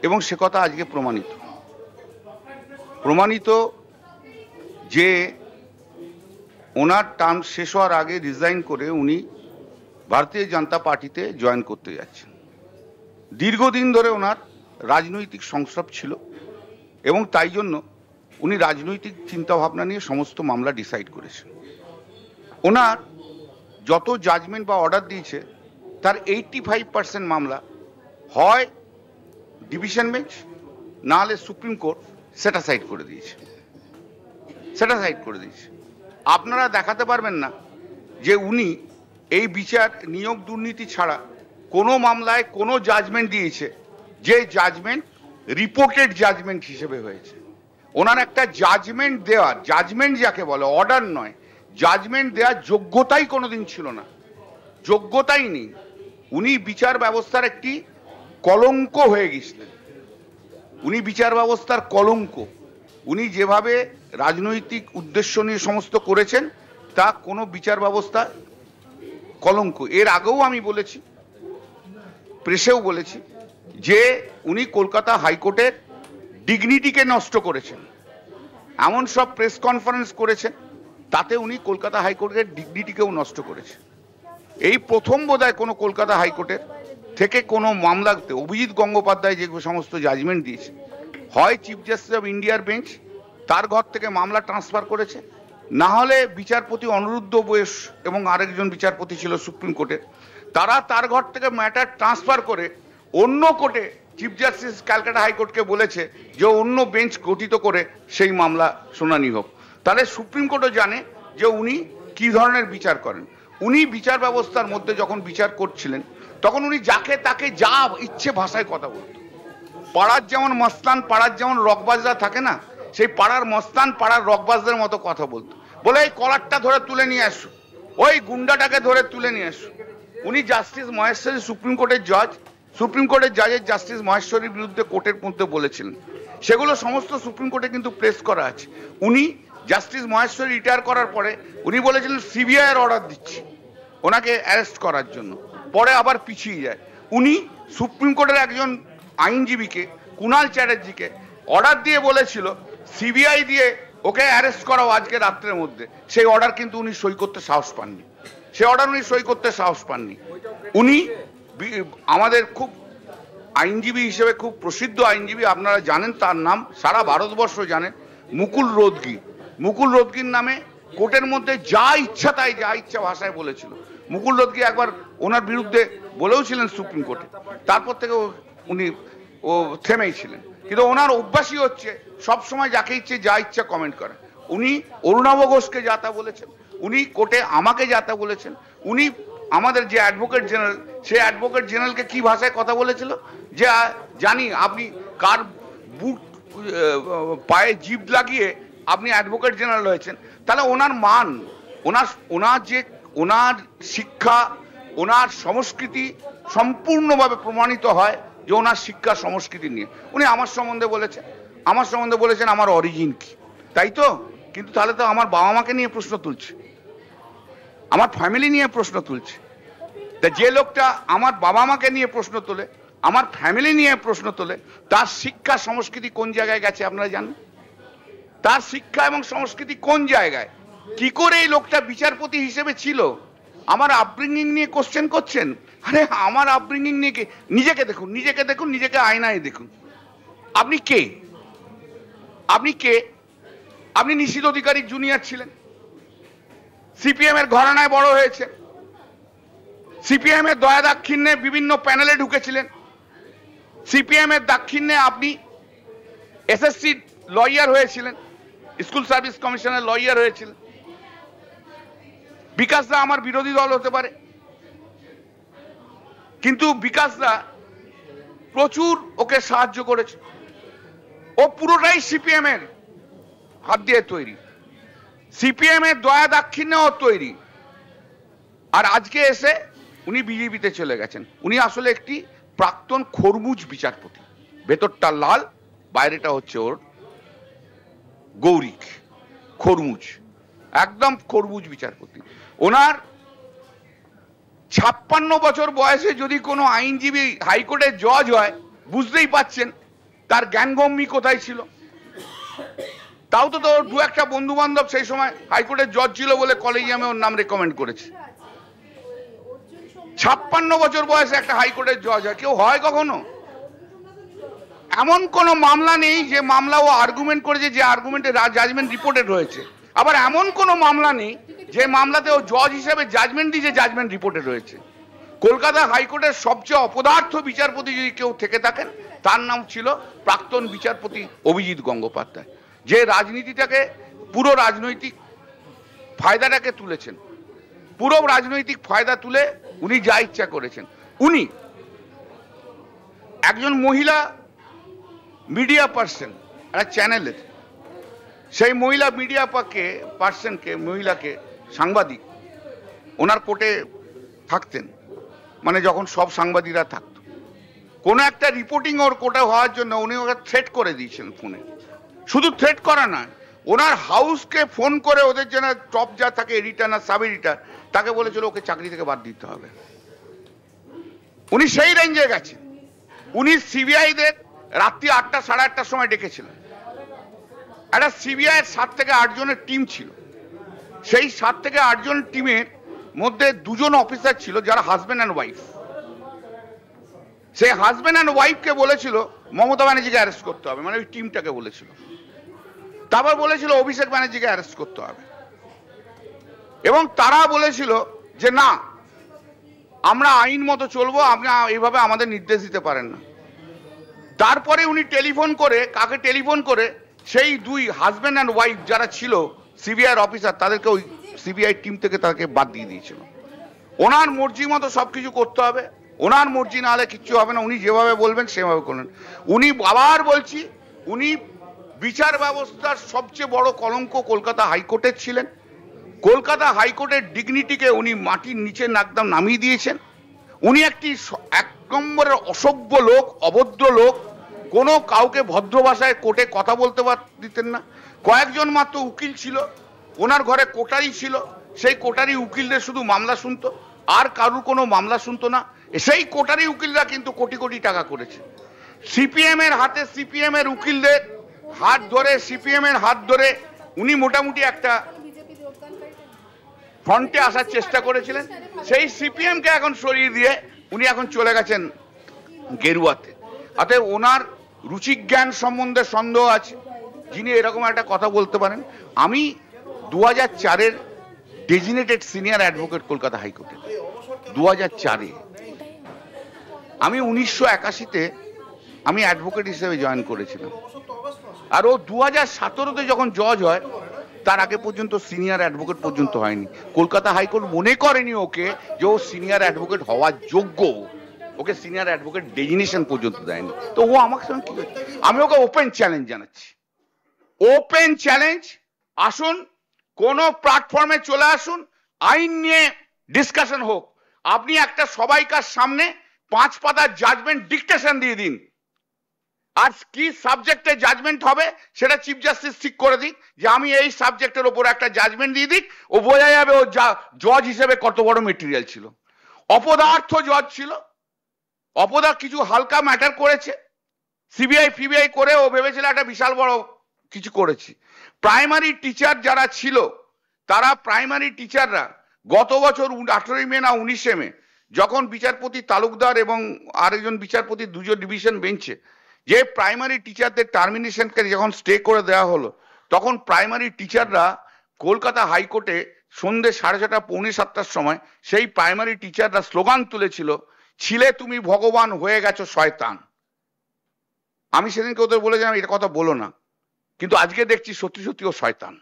এবং সে কথা আজকে প্রমাণিত যে ওনার টার্ম শেষ হওয়ার আগে রিজাইন করে উনি ভারতীয় জনতা পার্টিতে জয়েন করতে যাচ্ছেন। দীর্ঘদিন ধরে ওনার রাজনৈতিক সংস্রব ছিল, এবং তাই জন্য উনি রাজনৈতিক চিন্তাভাবনা নিয়ে সমস্ত মামলা ডিসাইড করেছেন। ওনার যত জাজমেন্ট বা অর্ডার দিয়েছে তার 85% মামলা হয় ডিভিশন বেঞ্চ, না হলে সুপ্রিম কোর্ট সেটা সাইড করে দিয়েছে। আপনারা দেখাতে পারবেন না যে উনি এই বিচার নিয়োগ দুর্নীতি ছাড়া কোনো মামলায় কোনো জাজমেন্ট দিয়েছে যে জাজমেন্ট রিপোর্টেড জাজমেন্ট হিসেবে হয়েছে। ওনার একটা জাজমেন্ট দেওয়ার, জাজমেন্ট যাকে বলে, অর্ডার নয়, জাজমেন্ট দেওয়ার যোগ্যতাই কোনোদিন ছিল না, যোগ্যতাই নেই। উনি বিচার ব্যবস্থার একটি কলঙ্ক হয়ে গেছিলেন, উনি বিচার ব্যবস্থার কলঙ্ক। উনি যেভাবে রাজনৈতিক উদ্দেশ্য নিয়ে সমস্ত করেছেন তা কোনো বিচার ব্যবস্থা কলঙ্ক। এর আগেও আমি বলেছি, প্রেসেও বলেছি যে উনি কলকাতা হাইকোর্টের ডিগনিটিকে নষ্ট করেছেন। এমন সব প্রেস কনফারেন্স করেছেন তাতে উনি কলকাতা হাইকোর্টের ডিগনিটিকেও নষ্ট করেছেন। এই প্রথম বোধহয় কোনো কলকাতা হাইকোর্টের থেকে কোনো মামলাতে অভিজিৎ গঙ্গোপাধ্যায় যে সমস্ত জাজমেন্ট দিয়েছে, হয় চিফ জাস্টিস অফ ইন্ডিয়ার বেঞ্চ তার ঘর থেকে মামলা ট্রান্সফার করেছে, না হলে বিচারপতি অনিরুদ্ধ বোস এবং আরেকজন বিচারপতি ছিল সুপ্রিম কোর্টের, তারা তার ঘর থেকে ম্যাটার ট্রান্সফার করে অন্য কোর্টে চিফ জাস্টিস ক্যালকাটা হাইকোর্টকে বলেছে যে অন্য বেঞ্চ গঠিত করে সেই মামলা শুনানি হোক। তাহলে সুপ্রিম কোর্টও জানে যে উনি কি ধরনের বিচার করেন। উনি বিচার ব্যবস্থার মধ্যে যখন বিচার করছিলেন তখন উনি যাকে তাকে যা ইচ্ছে ভাষায় কথা বলতো। পাড়ার যেমন মস্তান, পাড়ার যেমন রকবাজরা থাকে না, সেই পাড়ার মস্তান পাড়ার রকবাজদের মতো কথা বলতো। বলে এই কলারটা ধরে তুলে নিয়ে আসো, ওই গুন্ডাটাকে ধরে তুলে নিয়ে আসো। উনি জাস্টিস মহেশ্বরী, সুপ্রিম কোর্টের জজ, সুপ্রিম কোর্টের জাজের জাস্টিস মহেশ্বরীর বিরুদ্ধে কোর্টের মধ্যে বলেছিলেন, সেগুলো সমস্ত সুপ্রিম কোর্টে কিন্তু প্রেস করা আছে। উনি জাস্টিস মহেশ্বরী রিটায়ার করার পরে উনি বলেছিলেন সিবিআই এর অর্ডার দিচ্ছি ওনাকে অ্যারেস্ট করার জন্য, পরে আবার পিছিয়ে যায়। উনি সুপ্রিম কোর্টের একজন আইনজীবীকে, কুণাল চ্যাটার্জিকে অর্ডার দিয়ে বলেছিল সিবিআই দিয়ে ওকে অ্যারেস্ট করাও আজকে রাত্রের মধ্যে। সেই অর্ডার কিন্তু উনি সই করতে সাহস পাননি, উনি আমাদের খুব আইনজীবী হিসেবে খুব প্রসিদ্ধ আইনজীবী, আপনারা জানেন তার নাম, সারা ভারতবর্ষ জানেন, মুকুল রোদগির নামে কোর্টের মধ্যে যা ইচ্ছা ভাষায় বলেছিল। মুকুল রোদগি একবার ওনার বিরুদ্ধে বলেও ছিলেন সুপ্রিম কোর্টে, তারপর থেকে উনি থেমেই ছিলেন। কিন্তু ওনার অভ্যাসই হচ্ছে সবসময় যাকে ইচ্ছে যা ইচ্ছা কমেন্ট করেন। উনি অরুণাভ ঘোষকে যা তা বলেছেন, উনি কোর্টে আমাকে যা তা বলেছেন, উনি আমাদের যে অ্যাডভোকেট জেনারেল, সেই অ্যাডভোকেট জেনারেলকে কি ভাষায় কথা বলেছিল যে জানি আপনি কার বুট পায়ে জিভ লাগিয়ে আপনি অ্যাডভোকেট জেনারেল হয়েছেন। তাহলে ওনার মান, ওনার শিক্ষা, ওনার সংস্কৃতি সম্পূর্ণভাবে প্রমাণিত হয় যে ওনার শিক্ষা সংস্কৃতি নিয়ে। উনি আমার সম্বন্ধে বলেছেন আমার অরিজিন কি, তাই তো? কিন্তু তাহলে তো আমার বাবা মাকে নিয়ে প্রশ্ন তুলছে, আমার ফ্যামিলি নিয়ে প্রশ্ন তুলছে। তা যে লোকটা আমার বাবা মাকে নিয়ে প্রশ্ন তোলে, আমার ফ্যামিলি নিয়ে প্রশ্ন তোলে, তার শিক্ষা সংস্কৃতি কোন জায়গায় গেছে আপনারা জানেন? তার শিক্ষা এবং সংস্কৃতি কোন জায়গায়? কি করে এই লোকটা বিচারপতি হিসেবে ছিল? আমার আপব্রিঙ্গিং নিয়ে কোশ্চেন করছেন, আরে আমার আপব্রিঙ্গিং নিয়ে নিজেকে দেখুন, নিজেকে আয়নায় দেখুন। আপনি কে? আপনি নিশীথ অধিকারীর জুনিয়র ছিলেন, সিপিএম এর ঘরানায় বড় হয়েছে, সিপিএম এর দয়া দাক্ষিণ্যে বিভিন্ন প্যানেলে ঢুকেছিলেন, সিপিএম এর দাক্ষিণ্যে আপনি এসএসসি লয়ার হয়েছিলেন, স্কুল সার্ভিস কমিশনের লয়ার হয়েছিলেন। বিকাশ দা আমার বিরোধী দল হতে পারে, কিন্তু বিকাশ দা প্রচুর ওকে সাহায্য করেছে। ও পুরোটাই সিপিএম এর হাত দিয়ে তৈরি, সিপিএম এর দয়া দাক্ষিণ্যে ও তৈরি। আর আজকে এসে উনি বিজেপিতে চলে গেছেন। উনি আসলে একটি প্রাক্তন খরমুজ বিচারপতি, ভেতরটা লাল, বাইরেটা হচ্ছে ওর গৌরিক, খরমুজ, একদম খরমুজ বিচারপতি। ওনার 56 বছর বয়সে যদি কোনো আইনজীবী হাইকোর্টের জজ হয়, বুঝতেই পাচ্ছেন তার জ্ঞানগম্যি কোথায় ছিল। তাও তো তোর দু একটা বন্ধু বান্ধব সেই সময় হাইকোর্টের জজ ছিল বলে কলেজিয়ামে ওর নাম রেকমেন্ড করেছে। 56 বছর বয়সে একটা হাইকোর্টের জজ হয়, কেউ হয় কখনো? এমন কোন মামলা নেই যে মামলা ও আর্গুমেন্ট করেছে, যে আর্গুমেন্টে জাজমেন্ট রিপোর্টেড হয়েছে। আবার এমন কোন মামলা নেই যে মামলাতে ও জজ হিসেবে জাজমেন্ট দিয়েছে, জাজমেন্ট রিপোর্টেড হয়েছে। কলকাতা হাইকোর্টের সবচেয়ে অপদার্থ বিচারপতি যদি কেউ থেকে থাকেন, তার নাম ছিল প্রাক্তন বিচারপতি অভিজিৎ গঙ্গোপাধ্যায়, যে রাজনীতিটাকে, পুরো রাজনৈতিক ফায়দাটাকে তুলেছেন, পুরো রাজনৈতিক ফায়দা তুলে উনি যা ইচ্ছা করেছেন। উনি একজন মহিলা মিডিয়া পার্সন, একটা চ্যানেলের, সেই মহিলা মিডিয়া মহিলাকে, সাংবাদিক, ওনার কোর্টে থাকতেন, মানে যখন সব সাংবাদিকরা থাকতো, কোনো একটা রিপোর্টিং ওর কোর্টে হওয়ার জন্য উনি ওকে থ্রেট করে দিয়েছেন ফোনে। শুধু থ্রেট করা নয়, ওনার হাউসকে ফোন করে ওদের যেন টপ যা থাকে, এডিটার না সাব এডিটার, তাকে বলেছিল ওকে চাকরি থেকে বাদ দিতে হবে। উনি সেই রেঞ্জে গেছেন। উনি সিবিআইদের রাত্রি 8টা সাড়ে 8টার সময় ডেকেছিলেন। একটা সিবিআইয়ের 7 থেকে 8 জনের টিম ছিল। সেই 7 থেকে 8 জন টিমের মধ্যে 2 জন অফিসার ছিল যারা হাজব্যান্ড অ্যান্ড ওয়াইফ। সেই হাজব্যান্ড অ্যান্ড ওয়াইফকে বলেছিল মমতা ব্যানার্জিকে অ্যারেস্ট করতে হবে, মানে ওই টিমটাকে বলেছিল। তারপর বলেছিল অভিষেক ব্যানার্জিকে অ্যারেস্ট করতে হবে, এবং তারা বলেছিল যে না, আমরা আইন মতো চলবো, আপনি এইভাবে আমাদের নির্দেশ দিতে পারেন না। তারপরে উনি টেলিফোন করে, কাকে টেলিফোন করে, সেই 2 হাজব্যান্ড অ্যান্ড ওয়াইফ যারা ছিল সিবিআই অফিসার, তাদেরকে ওই সিবিআই টিম থেকে তাকে বাদ দিয়ে দিয়েছিল। ওনার মর্জি মতো সবকিছু করতে হবে, ওনার মর্জি না হলে কিচ্ছু হবে না, উনি যেভাবে বলবেন সেভাবে করবেন। উনি আবার বলছি, উনি বিচার ব্যবস্থার সবচেয়ে বড় কলঙ্ক কলকাতা হাইকোর্টের ছিলেন। কলকাতা হাইকোর্টের ডিগনিটিকে উনি মাটির নিচে একদম নামিয়ে দিয়েছেন। উনি একটি 1 নম্বরের অসভ্য লোক, অভদ্র লোক, কোনো কাউকে ভদ্র ভাষায় কোর্টে কথা বলতে দিতেন না। কয়েকজন মাত্র উকিল ছিল, ওনার ঘরে কোটারি ছিল, সেই কোটারি উকিলদের শুধু মামলা শুনতো, আর কারুর কোনো মামলা শুনতো না। সেই কোটারি উকিলরা কিন্তু কোটি কোটি টাকা করেছে। সিপিএম এর হাতে, সিপিএম এর উকিলদের হাত ধরে, সিপিএম এর হাত ধরে উনি মোটামুটি একটা ফ্রন্টে আসার চেষ্টা করেছিলেন। সেই সিপিএম কে এখন সরিয়ে দিয়ে উনি এখন চলে গেছেন গেরুয়াতে। অতএব ওনার রুচিজ্ঞান সম্বন্ধে সন্দেহ আছে, যিনি এরকম একটা কথা বলতে পারেন। আমি 2004-এর ডেজিনেটেড সিনিয়র অ্যাডভোকেট কলকাতা হাইকোর্টে, 2004-এ। আমি 1981-তে আমি অ্যাডভোকেট হিসেবে জয়েন করেছিলাম, আর ও 2017-তে যখন জজ হয়, তার আগে পর্যন্ত সিনিয়র অ্যাডভোকেট পর্যন্ত হয়নি। কলকাতা হাইকোর্ট মনে করেনি ওকে যে ও সিনিয়র অ্যাডভোকেট হওয়ার যোগ্য, ওকে সিনিয়র অ্যাডভোকেট ডেজিগনেশন পর্যন্ত দেয়নি। তো ও আমাকে সঙ্গে কি করছে? আমি ওকে ওপেন চ্যালেঞ্জ জানাচ্ছি, ওপেন চ্যালেঞ্জ, আসুন কোন প্ল্যাটফর্মে চলে আসুন, আইন নিয়ে ডিসকাশন হোক। আপনি একটা সবাইকার সামনে 5 পাতার জাজমেন্ট ডিকটেশন দিয়ে দিন, আর কি সাবজেক্টে জাজমেন্ট হবে সেটা চিফ জাস্টিস ঠিক করে দিক, যে আমি এই সাবজেক্টের উপর একটা জাজমেন্ট দিয়ে দিক, ও বোঝা যাবে ও জজ হিসেবে কত বড় মেটেরিয়াল ছিল। অপদার্থ জজ ছিল, অপদার্থ কিছু হালকা ম্যাটার করেছে, সিবিআই ফিবিআই করে ও ভেবেছিল একটা বিশাল বড় কিছু করেছি। প্রাইমারি টিচার যারা ছিল, তারা প্রাইমারি টিচাররা গত বছর 18 মে না 19 মে যখন বিচারপতি তালুকদার এবং আরেকজন বিচারপতি দুজন ডিভিশন বেঞ্চে যে প্রাইমারি টিচারদের টার্মিনেশনকে যখন স্টে করে দেওয়া হলো, তখন প্রাইমারি টিচাররা কলকাতা হাইকোর্টে সন্ধ্যে 6:30 পৌনে 7টার সময় সেই প্রাইমারি টিচাররা স্লোগান তুলেছিল, ছিলে তুমি ভগবান হয়ে গেছো শয়তান। আমি সেদিনকে ওদের বলেছিলাম এটা কথা বলো না, কিন্তু আজকে দেখছি সত্যি সত্যি ও শয়তান।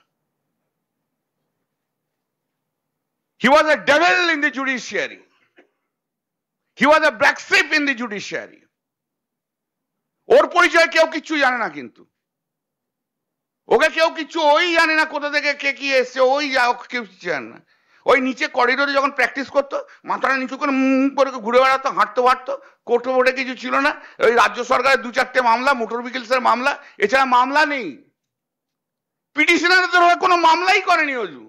He was a devil in the judiciary. He was a black sheep in the judiciary. ওর পরিচয় কেউ কিচ্ছু জানে না, কিন্তু ওকে কেউ কিছু ওই জানে না কোথা থেকে কে কি এসছে, ওই কেউ কিছু জানে না। ওই নিচে করিডোরে যখন প্র্যাকটিস করতো মাথাটা নিচু করে করে ঘুরে বেড়াতো, হাঁটতে পারতো, কোর্টে বোর্ডে কিছু ছিল না। ওই রাজ্য সরকারের 2-4টে মামলা, মোটর ভেহিকলসের মামলা, এছাড়া মামলা নেই। পিটিশনারদের হয়ে কোনো মামলাই করেনি অজু,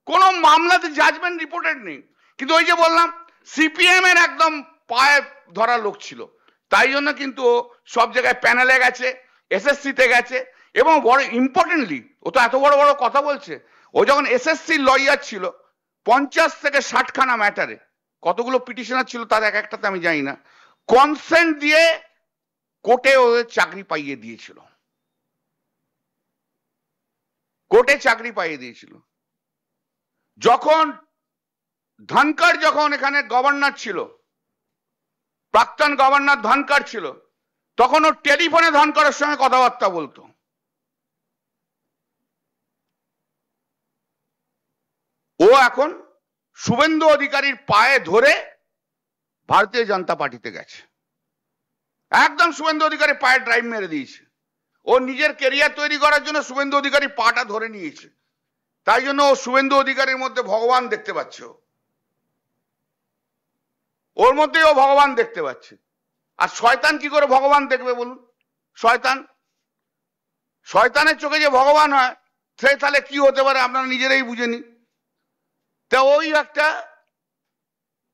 কোনো মামলাতে জাজমেন্ট রিপোর্টেড নেই। কিন্তু ওই যে বললাম সিপিএম এর একদম পায়ে ধরা লোক ছিল, তাই জন্য কিন্তু সব জায়গায় প্যানেলে গেছে, এসএসসিতে গেছে। এবং বড় ইম্পর্টেন্টলি ও তো এত বড় বড় কথা বলছে, ও যখন এসএসসি লয়ার ছিল 50 থেকে 60খানা ম্যাটারে, কতগুলো পিটিশনার ছিল তার এক একটাতে আমি জানি না, কনসেন্ট দিয়ে কোর্টে ওদের চাকরি পাইয়ে দিয়েছিল, কোর্টে চাকরি পাইয়ে দিয়েছিল। যখন ধনকর যখন এখানে গভর্নর ছিল, প্রাক্তন গভর্নর ধনকর ছিল, তখন ও টেলিফোনে ধনকরের সঙ্গে কথাবার্তা বলতো। ও এখন শুভেন্দু অধিকারীর পায়ে ধরে ভারতীয় জনতা পার্টিতে গেছে, একদম শুভেন্দু অধিকারীর পায়ে ড্রাইভ মেরে দিয়েছে। ও নিজের কেরিয়ার তৈরি করার জন্য শুভেন্দু অধিকারীর পাটা ধরে নিয়েছে, তাই জন্য ও শুভেন্দু অধিকারীর মধ্যে ভগবান দেখতে পাচ্ছে, ওর মধ্যে ও ভগবান দেখতে পাচ্ছে। আর শয়তান কি করে ভগবান দেখবে বলুন? শয়তানের চোখে যে ভগবান হয় সে তাহলে কি হতে পারে আপনারা নিজেরাই বুঝে নিন। তা ওই একটা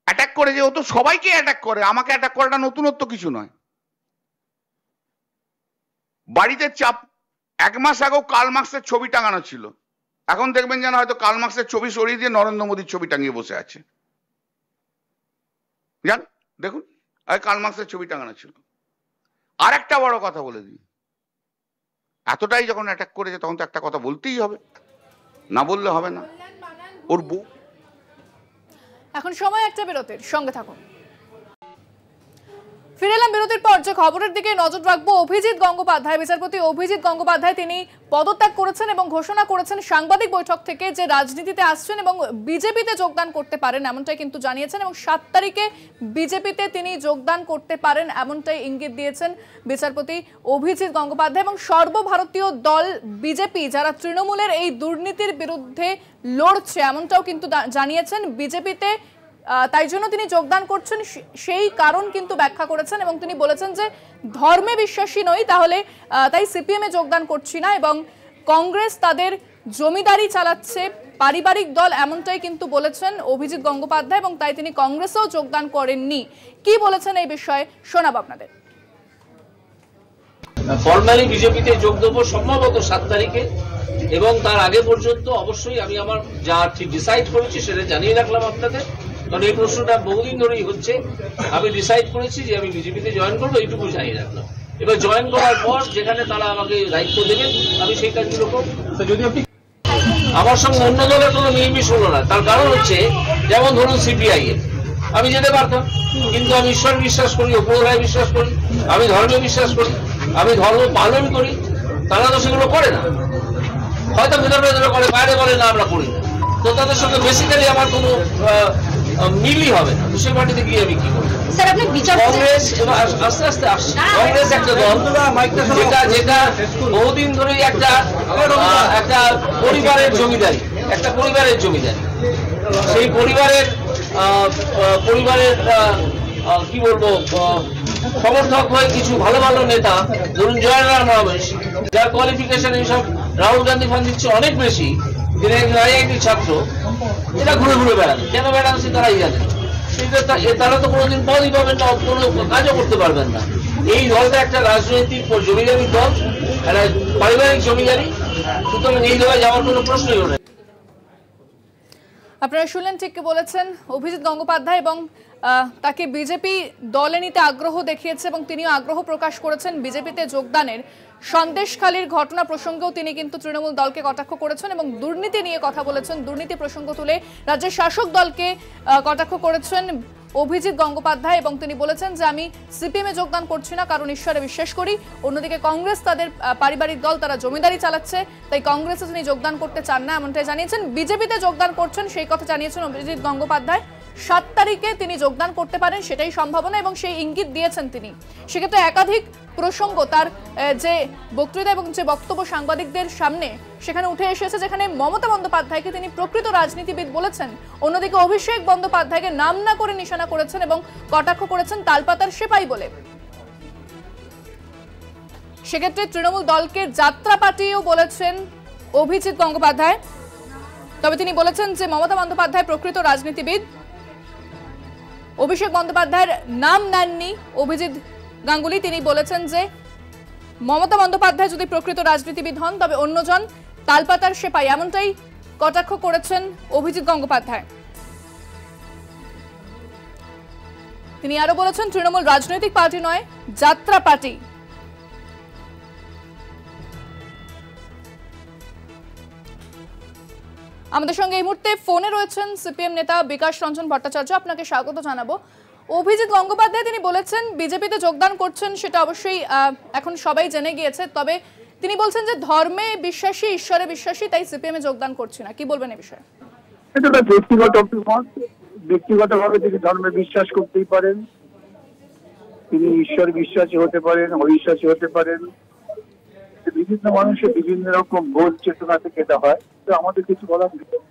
অ্যাটাক করেছে, ও তো সবাইকে অ্যাটাক করে, আমাকে অ্যাটাক করাটা নতুনত্ব কিছু নয়। বাড়িতে চাপ 1 মাস আগেও কার্ল মার্কসের ছবি টাঙানো ছিল, এখন দেখবেন যেন হয়তো কার্ল মার্কসের ছবি সরিয়ে দিয়ে নরেন্দ্র মোদীর ছবি টাঙিয়ে বসে আছে। জান দেখুন, কার্ল মার্কসের ছবি টাঙানো ছিল। আর একটা বড় কথা বলে দিই, এতটাই যখন অ্যাটাক করেছে তখন তো একটা কথা বলতেই হবে, না বললে হবে না। ওর বউ। এখন সময় একটা বিরতির, সঙ্গে থাকুন। ফিরে এলাম বিরতির পর। যে খবরের দিকে নজর রাখবো, অভিজিৎ গঙ্গোপাধ্যায়, বিচারপতি অভিজিৎ গঙ্গোপাধ্যায় তিনি পদত্যাগ করেছেন এবং ঘোষণা করেছেন সাংবাদিক বৈঠক থেকে যে রাজনীতিতে আসছেন এবং বিজেপিতে যোগদান করতে পারেন, এমনটাই কিন্তু জানিয়েছেন। এবং 7 তারিখে বিজেপিতে তিনি যোগদান করতে পারেন এমনটাই ইঙ্গিত দিয়েছেন বিচারপতি অভিজিৎ গঙ্গোপাধ্যায়। এবং সর্বভারতীয় দল বিজেপি যারা তৃণমূলের এই দুর্নীতির বিরুদ্ধে লড়ছে এমনটাও কিন্তু জানিয়েছেন। বিজেপিতে তাই জন্য তিনি যোগদান করছেন সেই কারণ কিন্তু ব্যাখ্যা করেছেন এবং তিনি বলেছেন যে ধর্মে বিশ্বাসী নই, তাহলে তাই সিপিএম এ যোগদান করছি না, এবং কংগ্রেস তাদের জমিদারি চালাচ্ছে, পারিবারিক দল, এমনটাই কিন্তু বলেছেন অভিজিৎ গঙ্গোপাধ্যায়, এবং তাই তিনি কংগ্রেসেও যোগদান করেননি। কি বলেছেন এই বিষয়ে শোনাব আপনাদের। ফর্মালি বিজেপিতে যোগ দেবো সম্ভবত 7 তারিখে, এবং তার আগে পর্যন্ত অবশ্যই আমি আমার যা ঠিক ডিসাইড করেছি সেটা জানিয়ে রাখলাম আপনাদের, কারণ এই প্রশ্নটা বহুদিন ধরেই হচ্ছে। আমি ডিসাইড করেছি যে আমি বিজেপিতে জয়েন করবো, এইটুকু জানিয়ে রাখলাম। এবার জয়েন করার পর যেখানে তারা আমাকে দায়িত্ব দেবেন আমি সেই কাজগুলো করবো। যদি আপনি আমার সঙ্গে অন্য দলের কোনো মিলমিশ হলো না, তার কারণ হচ্ছে যেমন ধরুন সিপিআই এর আমি যেতে পারতাম, কিন্তু আমি ঈশ্বর বিশ্বাস করি, উপরওয়ালায় বিশ্বাস করি, আমি ধর্মে বিশ্বাস করি, আমি ধর্ম পালন করি, তারা তো সেগুলো করে না। হয়তো ভেতরে ভেতরে করে, বাইরে বলে না আমরা করি না, তো তাদের সঙ্গে বেসিক্যালি আমার কোনো মিলই হবে না। তো সেই পার্টিতে গিয়ে আমি কি করবো? কংগ্রেস আস্তে আস্তে আসছে, কংগ্রেস একটা দল যেটা বহুদিন ধরেই একটা পরিবারের জমিদারি, একটা পরিবারের জমিদারি। সেই পরিবারের কি বলবো সমর্থক হয়ে কিছু ভালো ভালো নেতা, ধরুন জয়রাম রমেশ, যার কোয়ালিফিকেশন এইসব রাহুল গান্ধী ফান দিচ্ছে অনেক বেশি, তিনি একজন আইআইটি ছাত্র, এটা ঘুরে ঘুরে বেড়ান, কেন বেড়ান সে তারাই জানে। তারা তো কোনোদিন পদই পাবেন না, কোনো কাজও করতে পারবেন না। এই দলটা একটা রাজনৈতিক জমিদারি দল, একটা পারিবারিক জমিদারি, সুতরাং এই দলে যাওয়ার কোনো প্রশ্নই ওঠে। আপনারা শুনলেন, ঠিক বলেছেন অভিজিৎ গঙ্গোপাধ্যায়, এবং তাকে বিজেপি দলে নিতে আগ্রহ দেখিয়েছে এবং তিনিও আগ্রহ প্রকাশ করেছেন বিজেপিতে যোগদানের। সন্দেশখালীর ঘটনা প্রসঙ্গেও তিনি কিন্তু তৃণমূল দলকে কটাক্ষ করেছেন এবং দুর্নীতি নিয়ে কথা বলেছেন। দুর্নীতি প্রসঙ্গ তুলে রাজ্যের শাসক দলকে কটাক্ষ করেছেন অভিজিৎ গঙ্গোপাধ্যায় এবং তিনি বলেছেন যে আমি সিপিএমে যোগদান করছি না কারণ ঈশ্বরে বিশ্বাস করি। অন্যদিকে কংগ্রেস তাদের পারিবারিক দল, তারা জমিদারি চালাচ্ছে, তাই কংগ্রেসে তিনি যোগদান করতে চান না এমনটাই জানিয়েছেন। বিজেপিতে যোগদান করছেন সেই কথা জানিয়েছেন অভিজিৎ গঙ্গোপাধ্যায়। 7 তারিখে তিনি যোগদান করতে পারেন সেটাই সম্ভাবনা এবং সেই ইঙ্গিত দিয়েছেন তিনি। সেক্ষেত্রে একাধিক প্রসঙ্গ তার যে বক্তৃতা এবং যে বক্তব্য সাংবাদিকদের সামনে সেখানে উঠে এসেছে, যেখানে মমতা বন্দ্যোপাধ্যায়কে তিনি প্রকৃত রাজনীতিবিদ বলেছেন, অন্যদিকে অভিষেক বন্দ্যোপাধ্যায়কে নাম না করে নিশানা করেছেন এবং কটাক্ষ করেছেন তালপাতার সেপাই বলে। সেক্ষেত্রে তৃণমূল দলকে যাত্রাপাটিও বলেছেন অভিজিৎ গঙ্গোপাধ্যায়। তবে তিনি বলেছেন যে মমতা বন্দ্যোপাধ্যায় প্রকৃত রাজনীতিবিদ, অভিষেক বন্দ্যোপাধ্যায়ের নাম নেননি অভিজিৎ গাঙ্গুলি। তিনি বলেছেন যে মমতা বন্দ্যোপাধ্যায় যদি প্রকৃত রাজনীতিবিদ হন তবে অন্যজন তালপাতার সেপাই, এমনটাই কটাক্ষ করেছেন অভিজিৎ গঙ্গোপাধ্যায়। তিনি আরো বলেছেন তৃণমূল রাজনৈতিক পার্টি নয়, যাত্রা পার্টি। আমাদের সঙ্গে এই মুহূর্তে ফোনে রয়েছেন সিপিএম নেতা বিকাশ রঞ্জন ভট্টাচার্য, আপনাকে স্বাগত জানাবো। অভিজিৎ গঙ্গোপাধ্যায় তিনি বলেছেন বিজেপিতে যোগদান করছেন, সেটা অবশ্যই এখন সবাই জেনে গিয়েছে, তবে তিনি বলছেন যে ধর্মে বিশ্বাসী, ঈশ্বরে বিশ্বাসী, তাই সিপিএম এ যোগদান করছি না। কি বলবেন এই বিষয়ে? এটা ব্যক্তিগত অভিমত। ব্যক্তিগতভাবে তিনি ধর্মে বিশ্বাস করতেই পারেন, তিনি ঈশ্বর বিশ্বাসী হতে পারেন, অবিশ্বাসী হতে পারেন। বিভিন্ন মানুষের বিভিন্ন রকম বোধ চেতনা থেকে এটা হয়, তো আমাদের কিছু বলার নেই।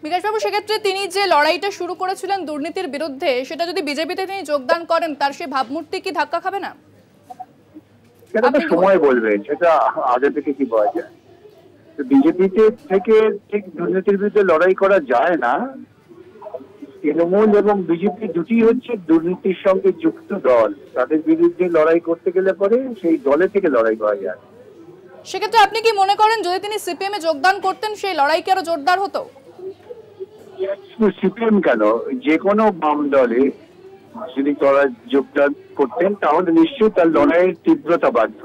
বিকাশবাবু, সেক্ষেত্রে তিনি যে লড়াইটা শুরু করেছিলেন দুর্নীতির বিরুদ্ধে, সেটা যদি বিজেপিতে তিনি যোগদান করেন তার সেই ভাবমূর্তি কি ধাক্কা খাবে না? সেটা তো সময় বলবে, সেটা আগে থেকে কি বলা যায়। বিজেপিতে থেকে ঠিক দুর্নীতির বিরুদ্ধে লড়াই করা যায় না। তৃণমূল এবং বিজেপি দুটি হচ্ছে দুর্নীতির সঙ্গে যুক্ত দল, তাদের বিরুদ্ধে লড়াই করতে গেলে পরে সেই দলে থেকে লড়াই করা যায়। সেক্ষেত্রে আপনি কি মনে করেন যদি তিনি সিপিএম এ যোগদান করতেন সেই লড়াই কি আরো জোরদার হতো? সিপিএম কেন, যে কোনো বাম দলে যদি তারা যোগদান করতেন তাহলে নিশ্চয়ই তার লড়াইয়ের তীব্রতা বাড়ত।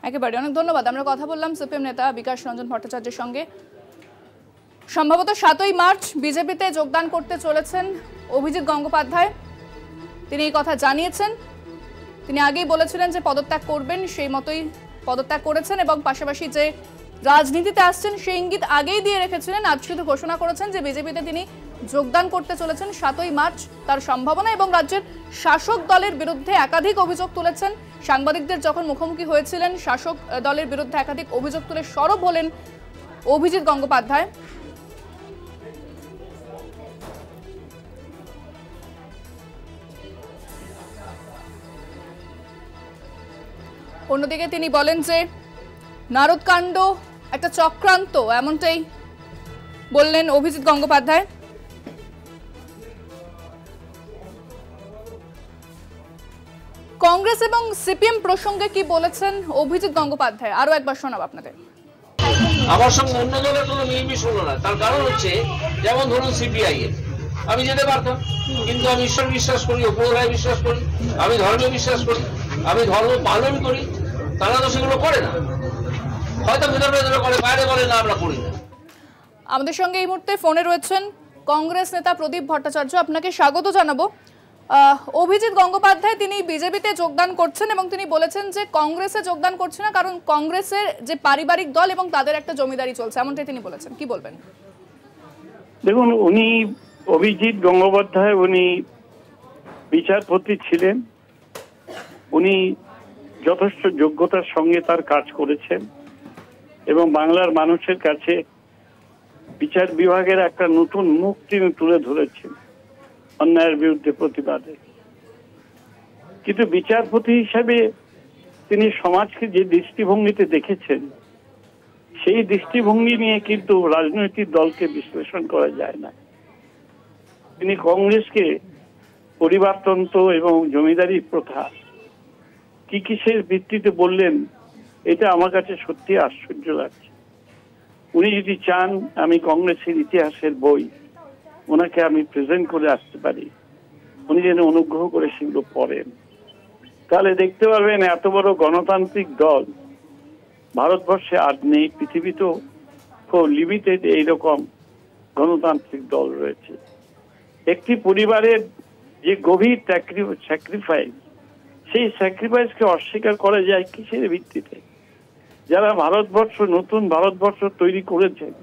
একেবারে, অনেক ধন্যবাদ। আমরা কথা বললাম সিপিএম নেতা বিকাশ রঞ্জন ভট্টাচার্যের সঙ্গে। সম্ভবত 7ই মার্চ বিজেপিতে যোগদান করতে চলেছেন অভিজিৎ গঙ্গোপাধ্যায়, তিনি এই কথা জানিয়েছেন। তিনি আগেই বলেছিলেন যে পদত্যাগ করবেন, সেই মতোই পদত্যাগ করেছেন এবং পাশাপাশি যে রাজনীতিতে আসছেন সেই ইঙ্গিত আগেই দিয়ে রেখেছিলেন। আজ শুধু ঘোষণা করেছেন যে বিজেপিতে তিনি যোগদান করতে চলেছেন 7ই মার্চ তার সম্ভাবনা, এবং রাজ্যের শাসক দলের বিরুদ্ধে একাধিক অভিযোগ তুলেছেন। সাংবাদিকদের যখন মুখোমুখি হয়েছিলেন শাসক দলের বিরুদ্ধে একাধিক অভিযোগ তুলে সরব হলেন অভিজিৎ গঙ্গোপাধ্যায়। অন্যদিকে তিনি বলেন যে নারদকাণ্ড একটা চক্রান্ত, এমনটাই বললেন অভিজিৎ গঙ্গোপাধ্যায়। কংগ্রেস এবং সিপিএম প্রসঙ্গে কি বলেছেন অভিজিৎ গঙ্গোপাধ্যায় আরো একবার শোনাব আপনাদের। আমার সঙ্গে অন্য দলের কোনো মিলমিশ হলো না, তার কারণ হচ্ছে যেমন ধরুন সিপিআই এর আমি যেতে পারতাম, কিন্তু আমি ঈশ্বর বিশ্বাস করি, উপরওয়ালায় বিশ্বাস করি, আমি ধর্মে বিশ্বাস করি, আমি ধর্ম পালন করি, তারা তো সেগুলো করে না, হয়তো ভিতরে ভিতরে করে, বাইরে বলে না আমরা করি না। আমাদের সঙ্গে এই মুহূর্তে ফোনে রয়েছেন কংগ্রেস নেতা প্রদীপ ভট্টাচার্য, আপনাকে স্বাগত জানাবো। অভিজিৎ গঙ্গোপাধ্যায় তিনি বিজেপিতে যোগদান করছেন এবং তিনি বলেছেন যে কংগ্রেসে যোগদান করছে না কারণ কংগ্রেসের যে পারিবারিক দল এবং তাদের একটা জমিদারি চলছে, এমনটাই তিনি বলেছেন। কি বলবেন? দেখুন, উনি অভিজিৎ গঙ্গোপাধ্যায় উনি বিচারপতি ছিলেন, উনি যথেষ্ট যোগ্যতার সঙ্গে তার কাজ করেছেন এবং বাংলার মানুষের কাছে বিচার বিভাগের একটা নতুন মুখ তিনি তুলে ধরেছেন অন্যায়ের বিরুদ্ধে প্রতিবাদে। কিন্তু বিচারপতি হিসাবে তিনি সমাজকে যে দৃষ্টিভঙ্গিতে দেখেছেন সেই দৃষ্টিভঙ্গি নিয়ে কিন্তু রাজনৈতিক দলকে বিশ্লেষণ করা যায় না। তিনি কংগ্রেসকে পরিবারতন্ত্র এবং জমিদারি প্রথা কি কিসের ভিত্তিতে বললেন, এটা আমার কাছে সত্যি আশ্চর্য লাগছে। উনি যদি চান আমি কংগ্রেসের ইতিহাসের বই ওনাকে আমি প্রেজেন্ট করে আসতে পারি, উনি যেন অনুগ্রহ করে সেগুলো পড়েন, তাহলে দেখতে পারবেন এত বড় গণতান্ত্রিক দল ভারতবর্ষে আর নেই। পৃথিবীতেও খুব লিমিটেড এইরকম গণতান্ত্রিক দল রয়েছে। একটি পরিবারের যে গভীর স্যাক্রিফাইস, সেই স্যাক্রিফাইসকে অস্বীকার করা যায় কিসের ভিত্তিতে? যারা ভারতবর্ষ, নতুন ভারতবর্ষ তৈরি করেছেন,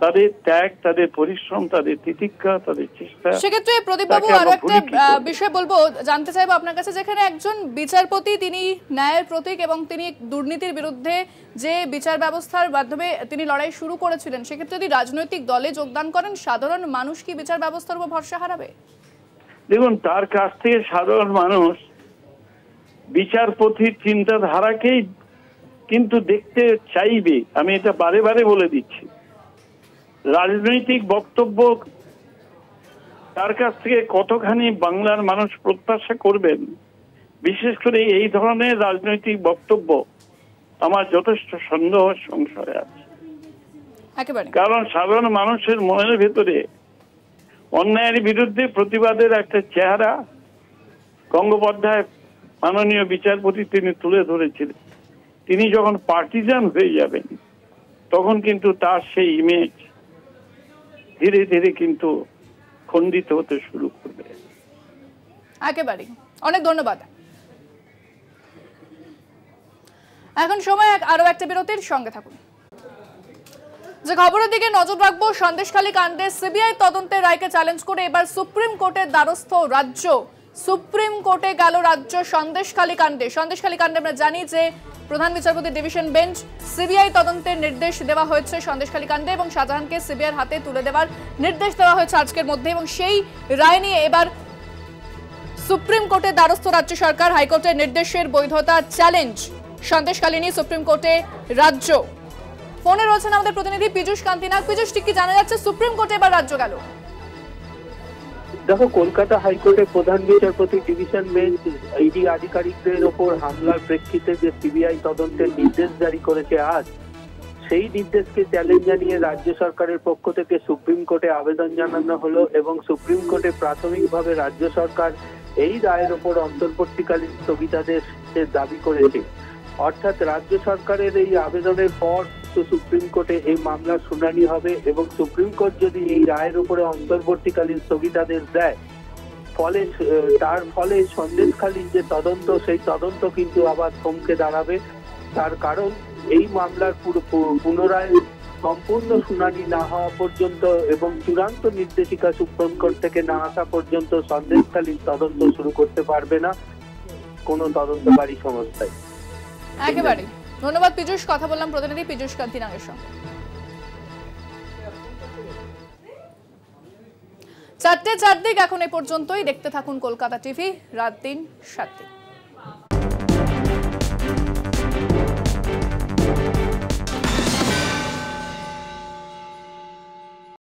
তাদের ত্যাগ, তাদের পরিশ্রম, তাদের তিতিক্ষা, তাদের চেষ্টা। সেক্ষেত্রে প্রদীপ বাবু আরো একটা বিষয় বলবো, জানতে চাইবো আপনার কাছে, যেখানে একজন বিচারপতি তিনি ন্যায়ের প্রতীক এবং তিনি দুর্নীতির বিরুদ্ধে যে বিচার ব্যবস্থার মাধ্যমে তিনি লড়াই শুরু করেছিলেন, সেক্ষেত্রে যদি রাজনৈতিক দলে যোগদান করেন সাধারণ মানুষ কি বিচার ব্যবস্থার উপর ভরসা হারাবে? দেখুন, তার কাছ থেকে সাধারণ মানুষ বিচারপতির চিন্তাধারাকেই কিন্তু দেখতে চাইবে। আমি এটা বারে বারে বলে দিচ্ছি, রাজনৈতিক বক্তব্য তার কাছ থেকে কতখানি বাংলার মানুষ প্রত্যাশা করবেন, বিশেষ করে এই ধরনের রাজনৈতিক বক্তব্য আমার যথেষ্ট সন্দেহ সংশয় আছে। কারণ সাধারণ মানুষের মনের ভেতরে অন্যায়ের বিরুদ্ধে প্রতিবাদের একটা চেহারা গঙ্গোপাধ্যায় মাননীয় বিচারপতি তিনি তুলে ধরেছিলেন। তিনি যখন পার্টিজান হয়ে যাবেন তখন কিন্তু তার সেই ইমেজ ধীরে ধীরে কিন্তু খণ্ডিত হতে শুরু করবে। একেবারে অনেক ধন্যবাদ। এখন সময় আরো একটা বিরতির, সঙ্গে থাকুন। যে খবরের দিকে নজর রাখবো, সন্দেশখালী কাণ্ডে সিবিআই তদন্তের রায়কে চ্যালেঞ্জ করে এবার সুপ্রিম কোর্টের দ্বারস্থ রাজ্য। সুপ্রিম কোর্টে গেল রাজ্য সন্দেশখালী কাণ্ডে। সন্দেশখালী কাণ্ডে আমরা জানি যে প্রধান বিচারপতি ডিভিশন বেঞ্চ সিবিআই তদন্তের নির্দেশ দেওয়া হয়েছে সন্দেশখালী কাণ্ডে এবং শাহজাহানকে সিবিআইয়ের হাতে তুলে দেওয়ার নির্দেশ দেওয়া হয়েছে আজকের মধ্যে, এবং সেই রায় নিয়ে এবার সুপ্রিম কোর্টে দ্বারস্থ রাজ্য সরকার। হাইকোর্টের নির্দেশের বৈধতা চ্যালেঞ্জ সন্দেশখালী নিয়ে সুপ্রিম কোর্টে রাজ্য। ফোনে রয়েছেন আমাদের প্রতিনিধি পীযূষ কান্তি নাগ। পীযূষ, ঠিক কি জানা যাচ্ছে সুপ্রিম কোর্টে এবার রাজ্য গেল? দেখো, কলকাতা হাইকোর্টের প্রধান বিচারপতি ডিভিশন বেঞ্চ ইডি আধিকারিকদের ওপর হামলার প্রেক্ষিতে যে সিবিআই তদন্তের নির্দেশ জারি করেছে আজ, সেই নির্দেশকে চ্যালেঞ্জ জানিয়ে রাজ্য সরকারের পক্ষ থেকে সুপ্রিম কোর্টে আবেদন জানানো হলো এবং সুপ্রিম কোর্টে প্রাথমিকভাবে রাজ্য সরকার এই রায়ের ওপর অন্তর্বর্তীকালীন স্থগিতাদেশের দাবি করেছে। অর্থাৎ রাজ্য সরকারের এই আবেদনের পর সুপ্রিম কোর্টে এই মামলার শুনানি হবে এবং সুপ্রিম কোর্ট যদি এই রায়ের উপরে অন্তর্বর্তীকালীন স্থগিতাদেশ দেয়, তার ফলে সন্দেশখালীর যে তদন্ত, সেই তদন্ত কিন্তু আবার থমকে দাঁড়াবে। তার কারণ এই মামলার পুনরায় সম্পূর্ণ শুনানি না হওয়া পর্যন্ত এবং চূড়ান্ত নির্দেশিকা সুপ্রিম কোর্ট থেকে না আসা পর্যন্ত সন্দেশখালীর তদন্ত শুরু করতে পারবে না কোনো তদন্তকারী সংস্থায়। একেবারে ধন্যবাদ পীযূষ। কথা বললাম প্রতিনিধি পীযূষ কান্তি নাগের সঙ্গে। 4টে 4 দিক এখন এ পর্যন্তই। দেখতে থাকুন কলকাতা টিভি, রাত দিন 7 দিন।